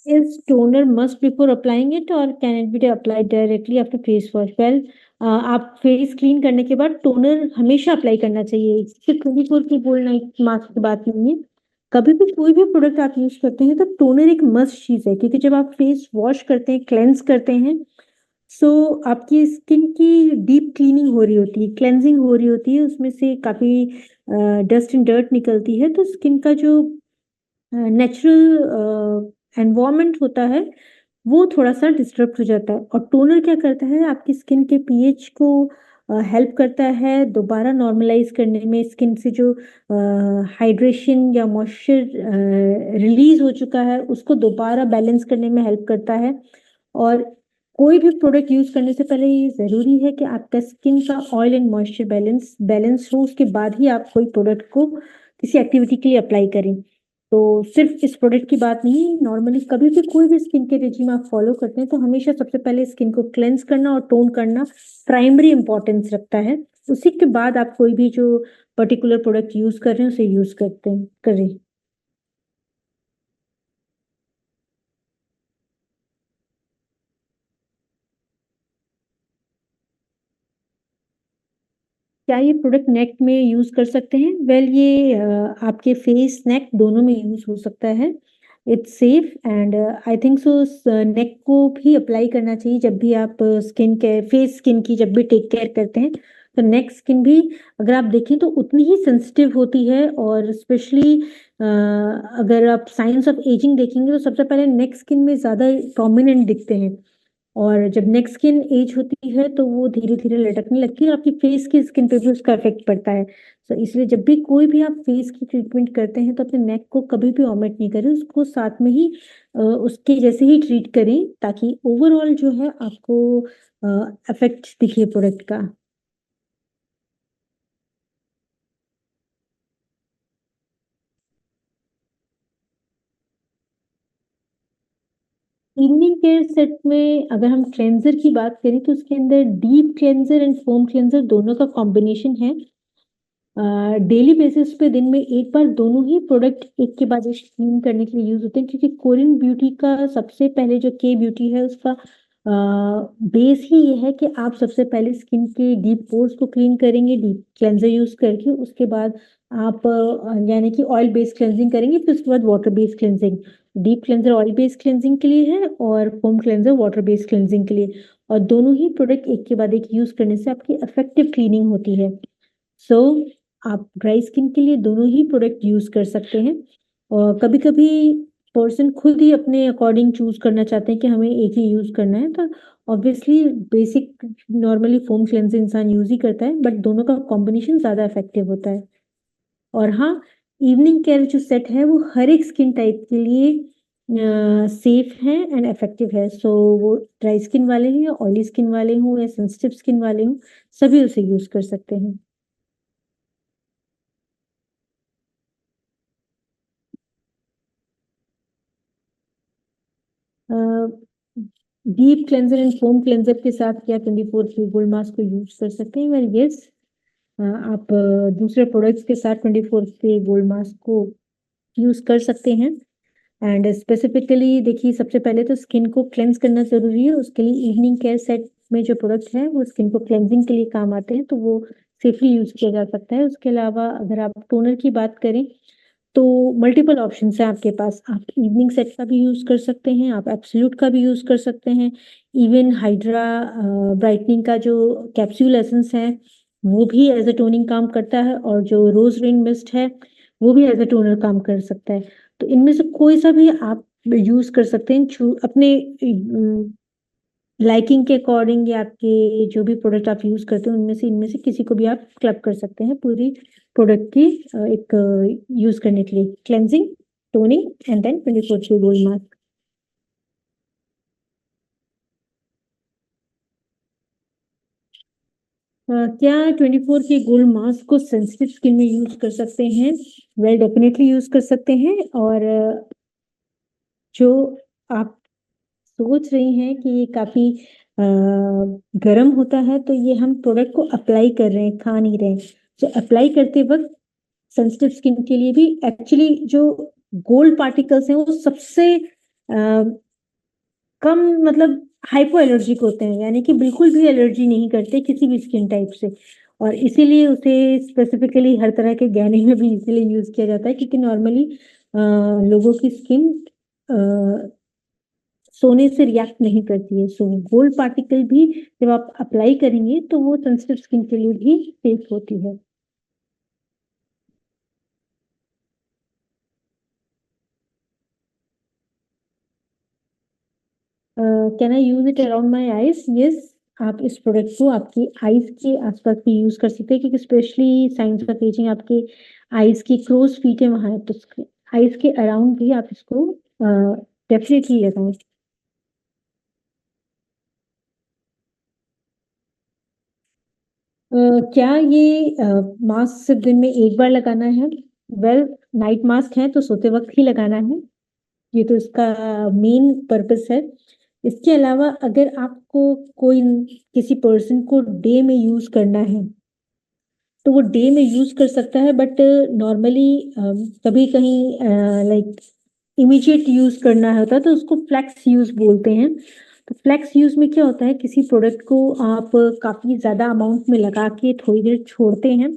Is toner must before applying it or can it be applied directly after face wash? Well, आप फेस क्लीन करने के बाद टोनर हमेशा अप्लाई करना चाहिए, सिर्फ 24 की गोल्ड नाइट मास्क की बात नहीं है। कभी भी कोई भी प्रोडक्ट आप यूज करते हैं तो टोनर एक मस्ट चीज है, क्योंकि जब आप फेस वॉश करते हैं, क्लेंस करते हैं, सो आपकी स्किन की डीप क्लीनिंग हो रही होती है, क्लेंजिंग हो रही होती है, उसमें से काफी डस्ट एंड डर्ट निकलती है, तो स्किन का जो नेचुरल एनवायरनमेंट होता है वो थोड़ा-सा डिस्टर्ब हो जाता है। और टोनर क्या करता है, आपकी स्किन के पीएच को हेल्प करता है दोबारा नॉर्मलाइज़ करने में, स्किन से जो हाइड्रेशन या मॉइस्चर रिलीज़ हो चुका है, उसको दोबारा बैलेंस करने में हेल्प करता है। और कोई भी प्रोडक्ट यूज़ करने से पहले ये ज़रूरी है कि आपका स्किन का ऑयल एंड मॉइस्चर बैलेंस हो, उसके बाद ही आप कोई प्रोडक्ट को किसी एक्टिविटी के लिए अप्लाई करें। तो सिर्फ इस प्रोडक्ट की बात नहीं, नॉर्मली कभी भी कोई भी स्किन के रेजिम आप फॉलो करते हैं तो हमेशा सबसे पहले स्किन को क्लेंस करना और टोन करना प्राइमरी इंपॉर्टेंस रखता है। उसी के बाद आप कोई भी जो पर्टिकुलर प्रोडक्ट यूज कर रहे हैं उसे यूज करते हैं करें। क्या ये प्रोडक्ट नेक में यूज कर सकते हैं? वेल, ये आपके फेस नेक दोनों में यूज हो सकता है। It's safe and I think so. Neck को भी अप्लाई करना चाहिए जब भी आप स्किन केयर, फेस स्किन की जब भी टेक केयर करते हैं, तो नेक स्किन भी अगर आप देखें तो उतनी ही सेंसिटिव होती है। और स्पेशली अगर आप साइंस ऑफ एजिंग देखेंगे तो सबसे पहले नेक स्किन में ज़्यादा प्रोमिनेंट दिखते हैं। और जब नेक स्किन एज होती है तो वो धीरे-धीरे लटकने लगती है और आपकी फेस की स्किन पे भी उसका इफ़ेक्ट पड़ता है। सो इसलिए जब भी कोई भी आप फेस की ट्रीटमेंट करते हैं तो अपने नेक को कभी भी ओमिट नहीं करें, उसको साथ में ही उसके जैसे ही ट्रीट करें, ताकि ओवरऑल जो है आपको इफ़ेक्ट दिखे प्रोडक्ट का। इवनिंग केयर सेट में अगर हम क्लेंजर की बात करें तो उसके अंदर deep cleanser and foam cleanser दोनों का कॉम्बिनेशन है। डेली बेसिस पे दिन में एक बार दोनों ही प्रोडक्ट एक के बाद एक क्लीन करने के लिए यूज होते हैं, क्योंकि कोरियन ब्यूटी का सबसे पहले जो के ब्यूटी है उसका बेस ही ये है कि आप सबसे पहले स्किन के डीप पोर्स को क्लीन करेंगे डीप क्लेंजर यूज करके। उसके बाद आप यानी कि ऑयल बेस्ड क्लेंजिंग करेंगे, फिर उसके बाद water based cleansing. Deep cleanser oil based cleansing के लिए है और foam cleanser water based cleansing के लिए। और दोनों ही प्रोडक्ट एक के बाद एक यूज करने से आपकी इफेक्टिव क्लीनिंग होती है। सो आप ड्राई स्किन के लिए दोनों ही प्रोडक्ट यूज कर सकते हैं। और कभी कभी पर्सन खुद ही अपने अकॉर्डिंग चूज करना चाहते हैं कि हमें एक ही यूज करना है, तो obviously basic normally foam cleanser इंसान यूज ही करता है, बट दोनों का कॉम्बिनेशन ज्यादा इफेक्टिव होता है। और हाँ, इवनिंग केयर जो सेट है वो हर एक स्किन टाइप के लिए सेफ है एंड इफेक्टिव है। सो वो ड्राई स्किन वाले हैं या ऑयली स्किन वाले हों या सेंसिटिव स्किन वाले हों, सभी उसे यूज कर सकते हैं। Deep cleanser and foam cleanser के साथ क्या 24 की गोल्ड मास्क को यूज कर सकते हैं? वेल यस, आप दूसरे प्रोडक्ट्स के साथ 24 के गोल्ड मास्क को यूज कर सकते हैं। एंड स्पेसिफिकली देखिए, सबसे पहले तो स्किन को क्लेंस करना जरूरी है। उसके लिए इवनिंग केयर सेट में जो प्रोडक्ट है वो स्किन को क्लेंजिंग के लिए काम आते हैं, तो वो सेफली यूज किया जा सकता है। उसके अलावा अगर आप टोनर की बात करें तो मल्टीपल ऑप्शंस हैं आपके पास। आप इवनिंग सेट का भी यूज कर सकते हैं, आप एब्सोल्यूट का भी यूज कर सकते हैं। इवन हाइड्रा ब्राइटनिंग का जो कैप्सूल एसेंस है वो भी एज अ टोनिंग काम करता है, और जो रोज रेन मिस्ट है वो भी एज अ टोनर काम कर सकता है। तो इनमें से कोई सा भी आप यूज कर सकते हैं, अपने लाइकिंग के अकॉर्डिंग, या आपके जो भी प्रोडक्ट आप यूज करते हैं उनमें से इनमें से किसी को भी आप क्लब कर सकते हैं पूरी प्रोडक्ट की एक यूज करने के लिए, cleansing, toning and then 24 gold mask. क्या 24 के गोल्ड मास्क को सेंसिटिव स्किन में यूज कर सकते हैं? वेल डेफिनेटली यूज कर सकते हैं। और जो आप सोच रही हैं कि ये काफी गर्म होता है, तो ये हम प्रोडक्ट को अप्लाई कर रहे हैं, खा नहीं रहे हैं। तो अप्लाई करते वक्त सेंसिटिव स्किन के लिए भी एक्चुअली जो गोल्ड पार्टिकल्स हैं वो सबसे कम, मतलब हाइपो एलर्जिक होते हैं, यानी कि बिल्कुल भी एलर्जी नहीं करते किसी भी स्किन टाइप से। और इसीलिए उसे स्पेसिफिकली हर तरह के गहने में भी इसीलिए यूज किया जाता है, क्योंकि नॉर्मली लोगों की स्किन सोने से रिएक्ट नहीं करती है। सो गोल्ड पार्टिकल भी जब आप अप्लाई करेंगे तो वो सेंसिटिव स्किन के लिए भी सेफ होती है। Can I use it around my eyes? Yes, आप इस प्रोडक्ट को आपकी आईज के आसपास भी यूज कर सकते हैं, क्योंकि स्पेशली साइंस ऑफ एजिंग आपके आईज की क्रोज फीट है वहां, तो आईज के अराउंड भी आप इसको डेफिनेटली लगाएं। क्या ये मास्क सिर्फ दिन में एक बार लगाना है? वेल, नाइट मास्क है तो सोते वक्त ही लगाना है, ये तो इसका मेन पर्पस है। इसके अलावा अगर आपको कोई किसी पर्सन को डे में यूज करना है तो वो डे में यूज कर सकता है, बट नॉर्मली कभी कहीं लाइक इमीडिएट यूज करना होता है तो उसको फ्लेक्स यूज बोलते हैं। तो फ्लेक्स यूज में क्या होता है, किसी प्रोडक्ट को आप काफी ज्यादा अमाउंट में लगा के थोड़ी देर छोड़ते हैं,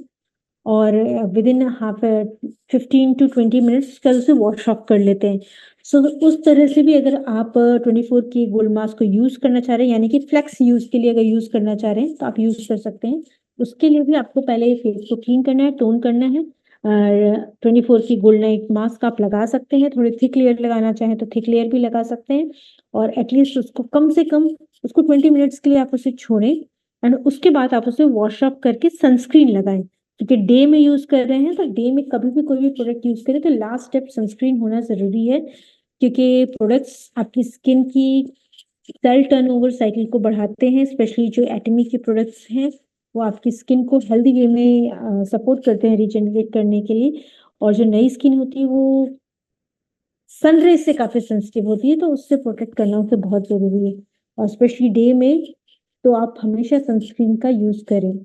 और with in half 15 to 20 minutes कल उसे वॉश ऑफ कर लेते हैं। सो उस तरह से भी अगर आप 24 की गोल्ड मास्क को यूज करना चाह रहे हैं, यानी कि फ्लेक्स यूज के लिए अगर यूज करना चाह रहे हैं तो आप यूज कर सकते हैं। उसके लिए भी आपको पहले फेस को क्लीन करना है, टोन करना है। और 24 की गोल्ड नाइट मास्क आप लगा सकते हैं, थोड़ी थिक लेयर लगाना चाहें तो थिक लेयर भी लगा सकते हैं। और एटलीस्ट उसको कम से कम उसको 20 मिनट्स के लिए आप उसे छोड़ें, एंड उसके बाद आप उसे वॉश ऑफ करके सनस्क्रीन लगाएं। क्योंकि डे में यूज कर रहे हैं तो डे में कभी भी कोई भी प्रोडक्ट यूज करें तो लास्ट स्टेप सनस्क्रीन होना जरूरी है, क्योंकि प्रोडक्ट्स आपकी स्किन की सेल टर्नओवर साइकिल को बढ़ाते हैं। स्पेशली जो एटमी के प्रोडक्ट्स हैं वो आपकी स्किन को हेल्दी वे में सपोर्ट करते हैं रिजेनरेट करने के लिए। और जो नई स्किन होती है वो सनरेज से काफी सेंसिटिव होती है, तो उससे प्रोटेक्ट करना उसे बहुत जरूरी है। और स्पेशली डे में तो आप हमेशा सनस्क्रीन का यूज करें,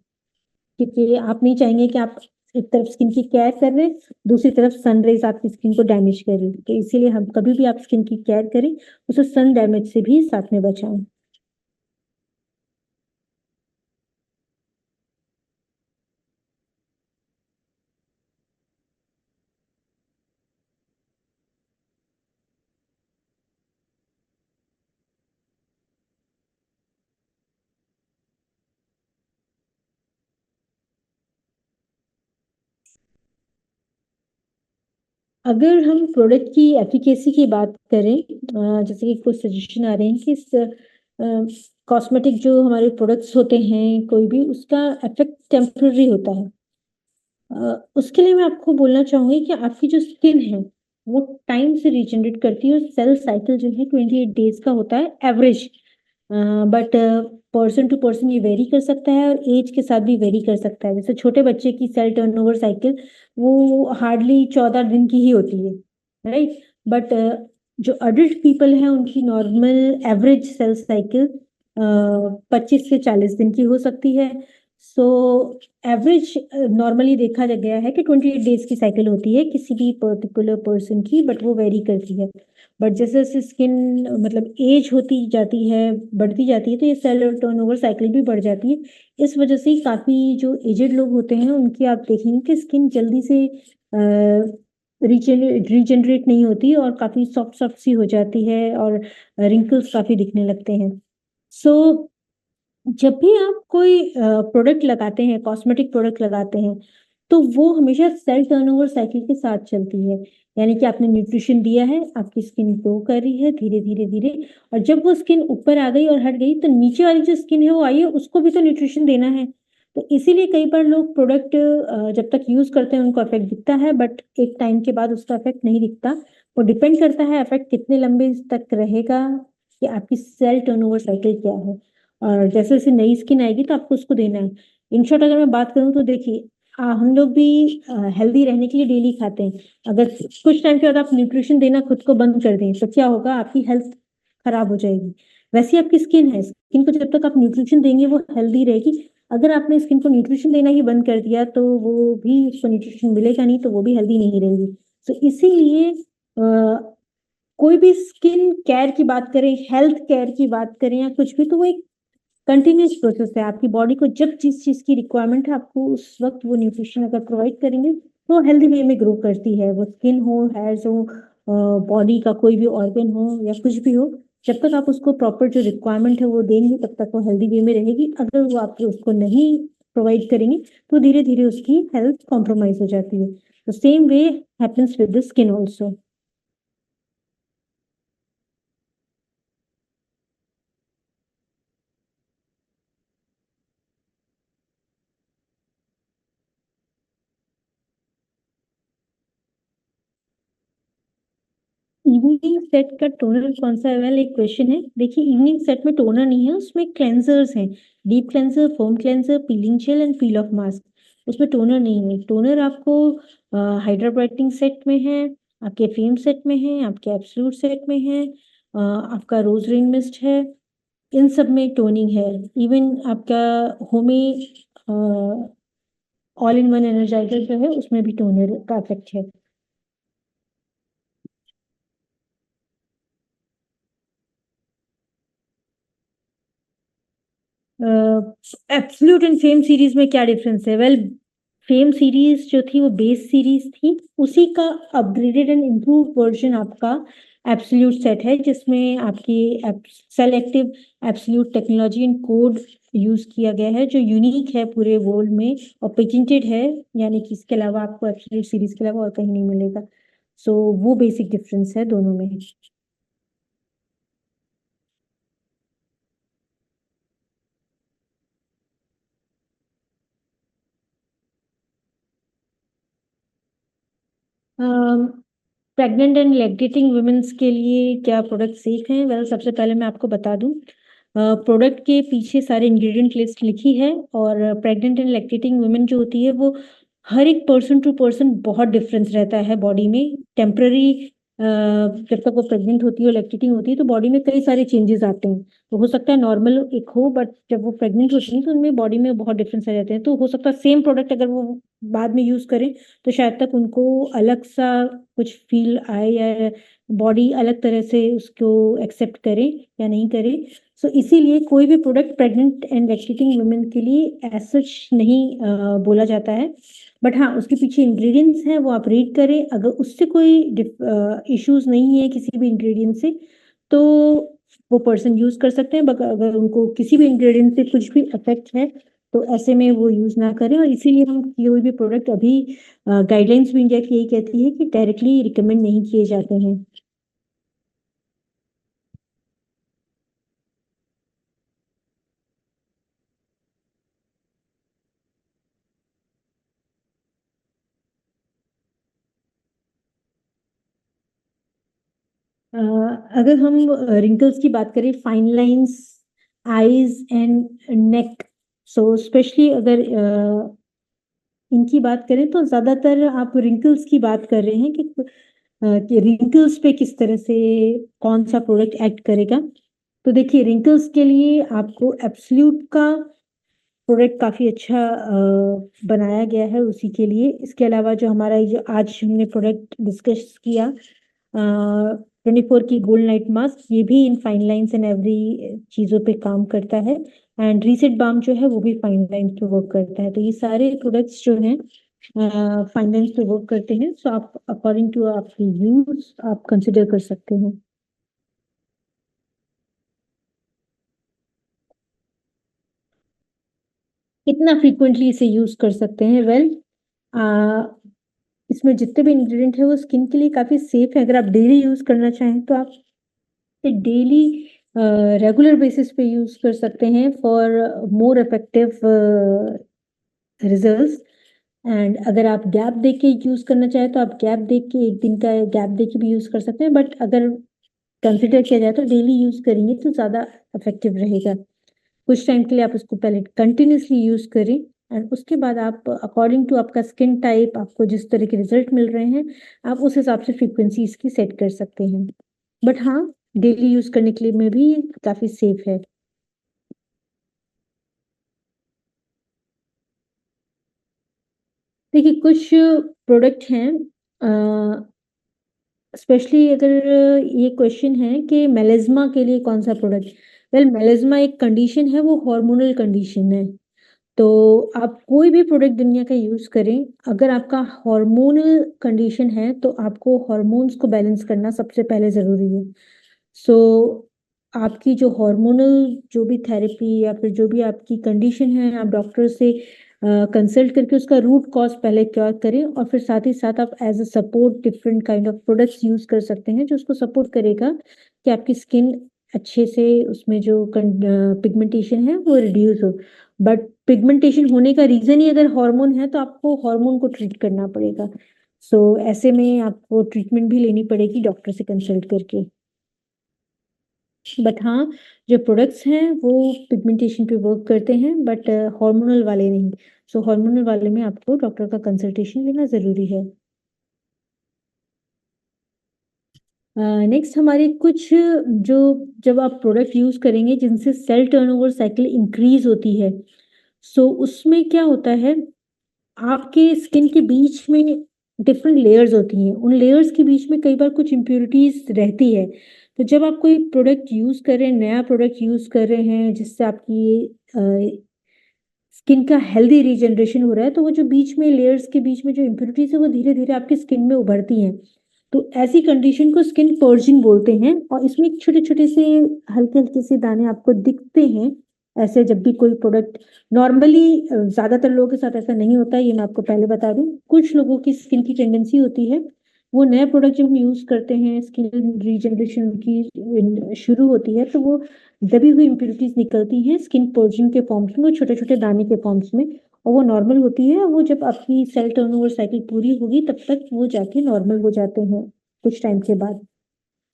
क्योंकि आप नहीं चाहेंगे कि आप एक तरफ स्किन की केयर कर रहे हैं, दूसरी तरफ सन रेज आपकी स्किन को डैमेज कर रही है। तो इसीलिए हम कभी भी आप स्किन की केयर करें, उसे सन डैमेज से भी साथ में बचाएं। अगर हम प्रोडक्ट की एफिकेसी की बात करें, जैसे कि कुछ सजेशन आ रहे हैं कि कॉस्मेटिक जो हमारे प्रोडक्ट्स होते हैं कोई भी, उसका इफेक्ट टेम्पररी होता है। उसके लिए मैं आपको बोलना चाहूंगी कि आपकी जो स्किन है वो टाइम से रिजेनरेट करती है, और सेल साइकिल जो है 28 डेज का होता है average. But person to person ये वेरी कर सकता है, और एज के साथ भी वेरी कर सकता है। जैसे छोटे बच्चे की सेल टर्नओवर साइकिल वो हार्डली 14 दिन की ही होती है, राइट। बट जो अडल्ट पीपल हैं उनकी नॉर्मल एवरेज सेल साइकिल 25 से 40 दिन की हो सकती है। सो एवरेज नॉर्मली देखा गया है कि 28 डेज की साइकिल होती है किसी भी पर्टिकुलर पर्सन की, बट वो वेरी करती है। बट जैसे जैसे स्किन मतलब एज होती जाती है, बढ़ती जाती है, तो ये सेल टर्नओवर साइकिल भी बढ़ जाती है। इस वजह से काफ़ी जो एजेड लोग होते हैं उनकी आप देखेंगे कि स्किन जल्दी से रीजनरेट नहीं होती, और काफ़ी सॉफ्ट सॉफ्ट सी हो जाती है, और रिंकल्स काफ़ी दिखने लगते हैं। सो जब भी आप कोई प्रोडक्ट लगाते हैं, कॉस्मेटिक प्रोडक्ट लगाते हैं, तो वो हमेशा सेल टर्नओवर साइकिल के साथ चलती है। यानी कि आपने न्यूट्रिशन दिया है, आपकी स्किन ग्रो कर रही है धीरे धीरे धीरे, और जब वो स्किन ऊपर आ गई और हट गई, तो नीचे वाली जो स्किन है वो आई है, उसको भी तो न्यूट्रिशन देना है। तो इसीलिए कई बार लोग प्रोडक्ट जब तक यूज करते हैं उनको इफेक्ट दिखता है, बट एक टाइम के बाद उसका इफेक्ट नहीं दिखता। वो डिपेंड करता है इफेक्ट कितने लंबे तक रहेगा, कि आपकी सेल टर्नओवर साइकिल क्या है, और जैसे जैसे नई स्किन आएगी तो आपको उसको देना है। इन शॉर्ट अगर मैं बात करूँ तो देखिए, हम लोग भी हेल्दी रहने के लिए डेली खाते हैं। अगर कुछ टाइम के बाद आप न्यूट्रिशन देना खुद को बंद कर दें, तो क्या होगा, आपकी हेल्थ खराब हो जाएगी। वैसे ही आपकी स्किन है, स्किन को जब तक आप न्यूट्रिशन देंगे वो हेल्दी रहेगी। अगर आपने स्किन को न्यूट्रिशन देना ही बंद कर दिया, तो वो भी, उसको न्यूट्रिशन मिलेगा नहीं, तो वो भी हेल्दी नहीं रहेगी। तो इसीलिए कोई भी स्किन केयर की बात करें, हेल्थ केयर की बात करें, या कुछ भी, तो वो एक कंटिन्यूस प्रोसेस है। आपकी बॉडी को जब जिस चीज की रिक्वायरमेंट है, आपको उस वक्त वो न्यूट्रिशन अगर प्रोवाइड करेंगे, तो हेल्दी वे में ग्रो करती है। वो स्किन हो, हेयर्स हो, बॉडी का कोई भी ऑर्गन हो, या कुछ भी हो, जब तक आप उसको प्रॉपर जो रिक्वायरमेंट है वो देंगे, तब तक वो हेल्दी वे में रहेगी। अगर वो आप उसको नहीं प्रोवाइड करेंगे, तो धीरे धीरे उसकी हेल्थ कॉम्प्रोमाइज हो जाती है। तो same way happens with the skin also. Evening set का टोनर कौन सा है? वेल, एक क्वेश्चन है। देखिए, इवनिंग सेट में टोनर नहीं है, उसमें क्लेंजर्स हैं। Deep cleanser, foam cleanser, piling jail and peel of mask. उसमें टोनर नहीं है। टोनर आपको हाइड्रा ब्राइटनिंग सेट में है, आपके फेम सेट में है, आपके एब्सोल्यूट सेट में है, आपका रोज रिंग मिस्ट है। इन सब में टोनिंग है। इवन आपका Homi all in one energiser जो है, उसमें भी टोनर का इफेक्ट है। एब्सोल्यूट एंड फेम सीरीज में क्या डिफरेंस है? वेल, फेम सीरीज जो थी वो बेस सीरीज थी, उसी का अपग्रेडेड एंड इम्प्रूव वर्जन आपका एब्सोल्यूट सेट है, जिसमें आपकी selective absolute technology and code use किया गया है, जो यूनिक है पूरे वर्ल्ड में, और पेटेंटेड है। यानी कि इसके अलावा आपको एब्सोल्यूट सीरीज के अलावा और कहीं नहीं मिलेगा। सो वो बेसिक डिफरेंस है दोनों में। प्रेग्नेंट एंड लैक्टेटिंग वुमेन्स के लिए क्या प्रोडक्ट सेफ हैं? वेल, सबसे पहले मैं आपको बता दूं, प्रोडक्ट के पीछे सारे इंग्रेडिएंट लिस्ट लिखी है। और प्रेग्नेंट एंड लैक्टेटिंग वुमेन जो होती है, वो हर एक पर्सन टू पर्सन बहुत डिफरेंस रहता है बॉडी में। टेम्पररी जब तक वो प्रेग्नेंट होती है और लैक्टेटिंग होती है तो बॉडी में कई सारे चेंजेस आते हैं। तो हो सकता है नॉर्मल एक हो, बट जब वो प्रेग्नेंट होती है तो उनमें बॉडी में बहुत डिफरेंस आ जाते हैं। तो हो सकता है सेम प्रोडक्ट अगर वो बाद में यूज करें तो शायद तक उनको अलग सा कुछ फील आए, या बॉडी अलग तरह से उसको एक्सेप्ट करे या नहीं करे। सो इसीलिए कोई भी product pregnant and lactating women के लिए एज सच नहीं बोला जाता है। बट हाँ, उसके पीछे इंग्रेडिएंट्स हैं वो आप रीड करें। अगर उससे कोई इश्यूज नहीं है किसी भी इंग्रेडिएंट से, तो वो पर्सन यूज कर सकते हैं। बट अगर उनको किसी भी इंग्रेडिएंट से कुछ भी इफेक्ट है तो ऐसे में वो यूज ना करें। और इसीलिए हम कोई भी प्रोडक्ट अभी गाइडलाइंस भी इंडिया की यही कहती है कि डायरेक्टली रिकमेंड नहीं किए जाते हैं। अ, अगर हम रिंकल्स की बात करें, fine lines, eyes and neck, so specially अगर इनकी बात करें तो ज्यादातर आप रिंकल्स की बात कर रहे हैं कि रिंकल्स पे किस तरह से कौन सा प्रोडक्ट एक्ट करेगा। तो देखिए, रिंकल्स के लिए आपको एब्सोल्यूट का प्रोडक्ट काफी अच्छा बनाया गया है उसी के लिए। इसके अलावा जो हमारा ये जो आज हमने प्रोडक्ट डिस्कस किया, 24 की गोल्ड नाइट मास्क, ये भी in fine lines and every चीज़ों पे काम करता है। एंड रीसेट बाम जो है वो भी फाइन लाइंस पे वर्क करता है। तो ये सारे प्रोडक्ट्स जो हैं फाइन लाइंस पे वर्क करते हैं। सो आप अकॉर्डिंग टू आपकी यूज आप कंसिडर कर सकते हो। कितना फ्रीक्वेंटली इसे यूज कर सकते हैं? वेल, इसमें जितने भी इंग्रेडिएंट है वो स्किन के लिए काफी सेफ है। अगर आप डेली यूज करना चाहें तो आप डेली रेगुलर बेसिस पे यूज कर सकते हैं for more effective results. And अगर आप गैप दे के यूज करना चाहें तो आप गैप दे के, एक दिन का गैप दे के भी यूज कर सकते हैं। बट अगर कंसिडर किया जाए तो डेली यूज करेंगे तो ज्यादा इफेक्टिव रहेगा। कुछ टाइम के लिए आप उसको पहले कंटिन्यूसली यूज करें, एंड उसके बाद आप अकॉर्डिंग टू आपका स्किन टाइप, आपको जिस तरह के रिजल्ट मिल रहे हैं, आप उस हिसाब से फ्रीक्वेंसी इसकी सेट कर सकते हैं। बट हाँ, डेली यूज करने के लिए में भी काफी सेफ है। देखिए, कुछ प्रोडक्ट हैं, स्पेशली अगर ये क्वेश्चन है कि मेलेज्मा के लिए कौन सा प्रोडक्ट। वेल, मेलेज्मा एक कंडीशन है, वो हार्मोनल कंडीशन है। तो आप कोई भी प्रोडक्ट दुनिया का यूज करें, अगर आपका हार्मोनल कंडीशन है तो आपको हार्मोन्स को बैलेंस करना सबसे पहले जरूरी है। सो आपकी जो हार्मोनल जो भी थेरेपी या फिर जो भी आपकी कंडीशन है, आप डॉक्टर से कंसल्ट करके उसका रूट कॉज पहले क्योर करें। और फिर साथ ही साथ आप as a support different kind of products use कर सकते हैं जो उसको सपोर्ट करेगा कि आपकी स्किन अच्छे से, उसमें जो पिगमेंटेशन है वो रिड्यूस हो। बट पिगमेंटेशन होने का रीजन ही अगर हार्मोन है तो आपको हार्मोन को ट्रीट करना पड़ेगा। सो ऐसे में आपको ट्रीटमेंट भी लेनी पड़ेगी डॉक्टर से कंसल्ट करके। बट हाँ, जो प्रोडक्ट्स हैं वो पिगमेंटेशन पे वर्क करते हैं, बट हार्मोनल वाले नहीं। सो हार्मोनल वाले में आपको डॉक्टर का कंसल्टेशन लेना ज़रूरी है। नेक्स्ट हमारे कुछ जो, जब आप प्रोडक्ट यूज़ करेंगे जिनसे सेल टर्नओवर साइकिल इंक्रीज होती है, सो उसमें क्या होता है, आपके स्किन के बीच में डिफरेंट लेयर्स होती हैं। उन लेयर्स के बीच में कई बार कुछ इम्प्योरिटीज रहती है। तो जब आप कोई प्रोडक्ट यूज कर रहे हैं, नया प्रोडक्ट यूज कर रहे हैं जिससे आपकी स्किन का हेल्दी रीजनरेशन हो रहा है, तो वो जो बीच में लेयर्स के बीच में जो इम्प्योरिटीज है वो धीरे धीरे आपकी स्किन में उभरती हैं। तो ऐसी कंडीशन को स्किन पर्जिंग बोलते हैं। और इसमें छोटे छोटे से हल्के हल्के से दाने आपको दिखते हैं ऐसे, जब भी कोई प्रोडक्ट, नॉर्मली ज्यादातर लोगों के साथ ऐसा नहीं होता है, ये मैं आपको पहले बता दूं। कुछ लोगों की स्किन की टेंडेंसी होती है, वो नया प्रोडक्ट जब हम यूज करते हैं, स्किन रीजनरेशन की शुरू होती है, तो वो दबी हुई इम्प्योरिटीज निकलती हैं स्किन पर्जिंग के फॉर्म्स में, वो छोटे छोटे दाने के फॉर्म्स में। और वो नॉर्मल होती है। वो जब आपकी सेल टर्नओवर साइकिल पूरी होगी तब तक वो जाके नॉर्मल हो जाते हैं कुछ टाइम के बाद।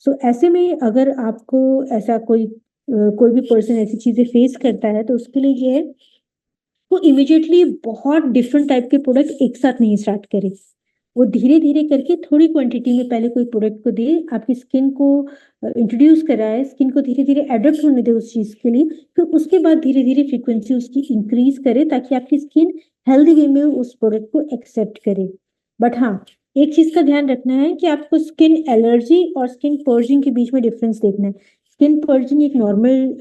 सो ऐसे में अगर आपको ऐसा कोई भी पर्सन ऐसी चीजें फेस करता है तो उसके लिए ये है, वो इमिडिएटली बहुत डिफरेंट टाइप के प्रोडक्ट एक साथ नहीं स्टार्ट करे। वो धीरे-धीरे करके थोड़ी क्वांटिटी में पहले कोई प्रोडक्ट को दे, आपकी स्किन को इंट्रोड्यूस कराए, स्किन को धीरे-धीरे एडॉप्ट होने दे उस चीज़ के लिए, फिर उसके बाद धीरे-धीरे फ्रीक्वेंसी उसकी इंक्रीज़ करे ताकि आपकी स्किन हेल्दी वे में उस प्रोडक्ट को एक्सेप्ट करे। बट हाँ, एक चीज़ का ध्यान रखना है कि आपको स्किन एलर्जी और स्किन पर्जिंग के बीच में डिफरेंस देखना है। स्किन पर्जिंग एक नॉर्मल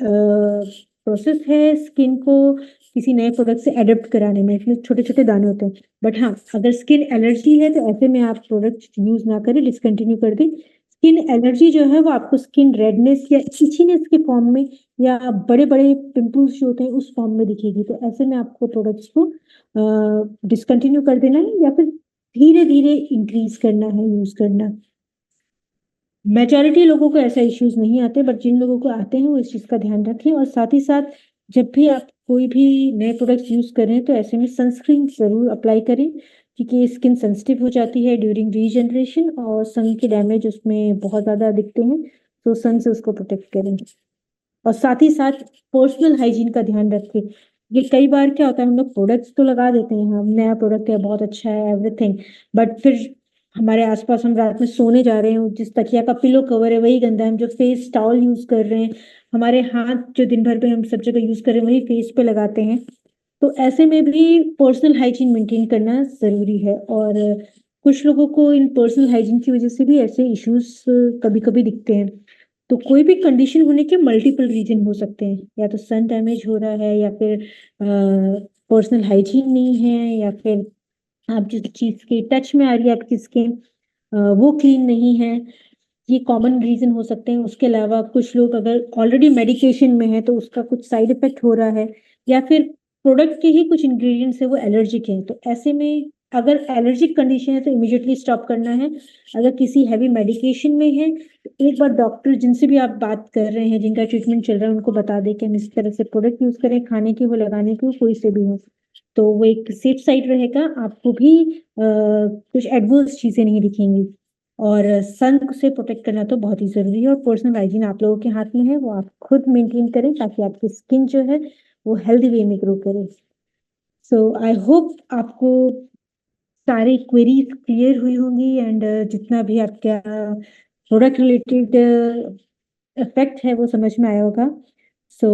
प्रोसेस है स्किन को किसी नए प्रोडक्ट से एडॉप्ट कराने में, इसमें छोटे-छोटे दाने होते हैं। बट हाँ, अगर स्किन एलर्जी है तो ऐसे में आप प्रोडक्ट यूज़ ना करें, डिसकंटिन्यू कर दें। स्किन एलर्जी जो है वो आपको स्किन रेडनेस या इचीनेस के फॉर्म में या बड़े-बड़े पिंपल्स जो होते हैं उस फॉर्म में दिखेगी। तो ऐसे में आपको प्रोडक्ट्स को डिसकंटिन्यू कर देना है या फिर धीरे-धीरे इंक्रीज़ करना है यूज़ करना। मेजॉरिटी लोगों को ऐसा इश्यूज़ नहीं आते बट जिन लोगों को आते हैं वो इस चीज़ का ध्यान रखें और साथ ही साथ जब भी आप कोई भी नए प्रोडक्ट्स यूज़ कर रहे हैं तो ऐसे में सनस्क्रीन ज़रूर अप्लाई करें क्योंकि स्किन सेंसिटिव हो जाती है ड्यूरिंग रीजनरेशन और सन के डैमेज उसमें बहुत ज़्यादा दिखते हैं, तो सन से उसको प्रोटेक्ट करें। और साथ ही साथ पर्सनल हाइजीन का ध्यान रखें। ये कई बार क्या होता है हम लोग प्रोडक्ट्स तो लगा देते हैं, हम नया प्रोडक्ट है बहुत अच्छा है एवरीथिंग बट फिर हमारे आस-पास हम रात में सोने जा रहे हैं, जिस तकिया का पिलो कवर है वही गंदा है, हम जो फेस टॉवल यूज़ कर रहे हैं, हमारे हाथ जो दिन भर में हम सब जगह यूज़ कर रहे हैं वही फेस पे लगाते हैं। तो ऐसे में भी पर्सनल हाइजीन मेंटेन करना ज़रूरी है और कुछ लोगों को इन पर्सनल हाइजीन की वजह से भी ऐसे इश्यूज़ कभी-कभी दिखते हैं। तो कोई भी कंडीशन होने के मल्टीपल रीज़न हो सकते हैं, या तो सन डैमेज हो रहा है या फिर पर्सनल हाइजीन नहीं है या फिर आप जिस चीज़ के टच में आ रही है आपकी स्किन वो क्लीन नहीं है। ये कॉमन रीज़न हो सकते हैं। उसके अलावा कुछ लोग अगर ऑलरेडी मेडिकेशन में हैं तो उसका कुछ साइड इफ़ेक्ट हो रहा है या फिर प्रोडक्ट के ही कुछ इंग्रीडिएंट्स हैं वो एलर्जिक हैं। तो ऐसे में अगर एलर्जिक कंडीशन है तो इमीडिएटली स्टॉप करना है। अगर किसी हेवी मेडिकेशन में है तो एक बार डॉक्टर जिनसे भी आप बात कर रहे हैं, जिनका ट्रीटमेंट चल रहा है उनको बता दें कि हम इस तरह से प्रोडक्ट यूज़ करें, खाने के हो, लगाने के हो, कोई से भी हो। तो वो एक सेफ साइड रहेगा, आपको भी कुछ एडवर्स चीज़ें नहीं दिखेंगी और सन से प्रोटेक्ट करना तो बहुत ही ज़रूरी है और पर्सनल हाइजीन आप लोगों के हाथ में है, वो आप खुद मेंटेन करें ताकि आपकी स्किन जो है, वो हेल्दी वे में ग्रो करे। सो आई होप आपको सारी क्वेरीज़ क्लियर हुई होंगी एंड जितना भी आपका प्रोडक्ट रिलेटेड इफ़ेक्ट है वो समझ में आया होगा। सो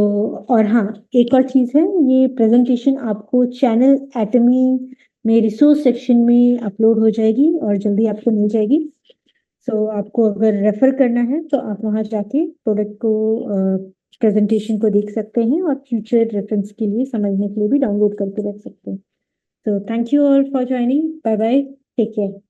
और हाँ, एक और चीज़ है, ये प्रेज़ेंटेशन आपको चैनल एटमी में रिसोर्स सेक्शन में अपलोड हो जाएगी और जल्दी आपको मिल जाएगी। सो आपको अगर रेफ़र करना है तो आप वहाँ जाके प्रोडक्ट को प्रेज़ेंटेशन को देख सकते हैं और फ्यूचर रेफ़रेंस के लिए समझने के लिए भी डाउनलोड करके रख सकते हैं। So thank you all for joining. Bye bye. Take care.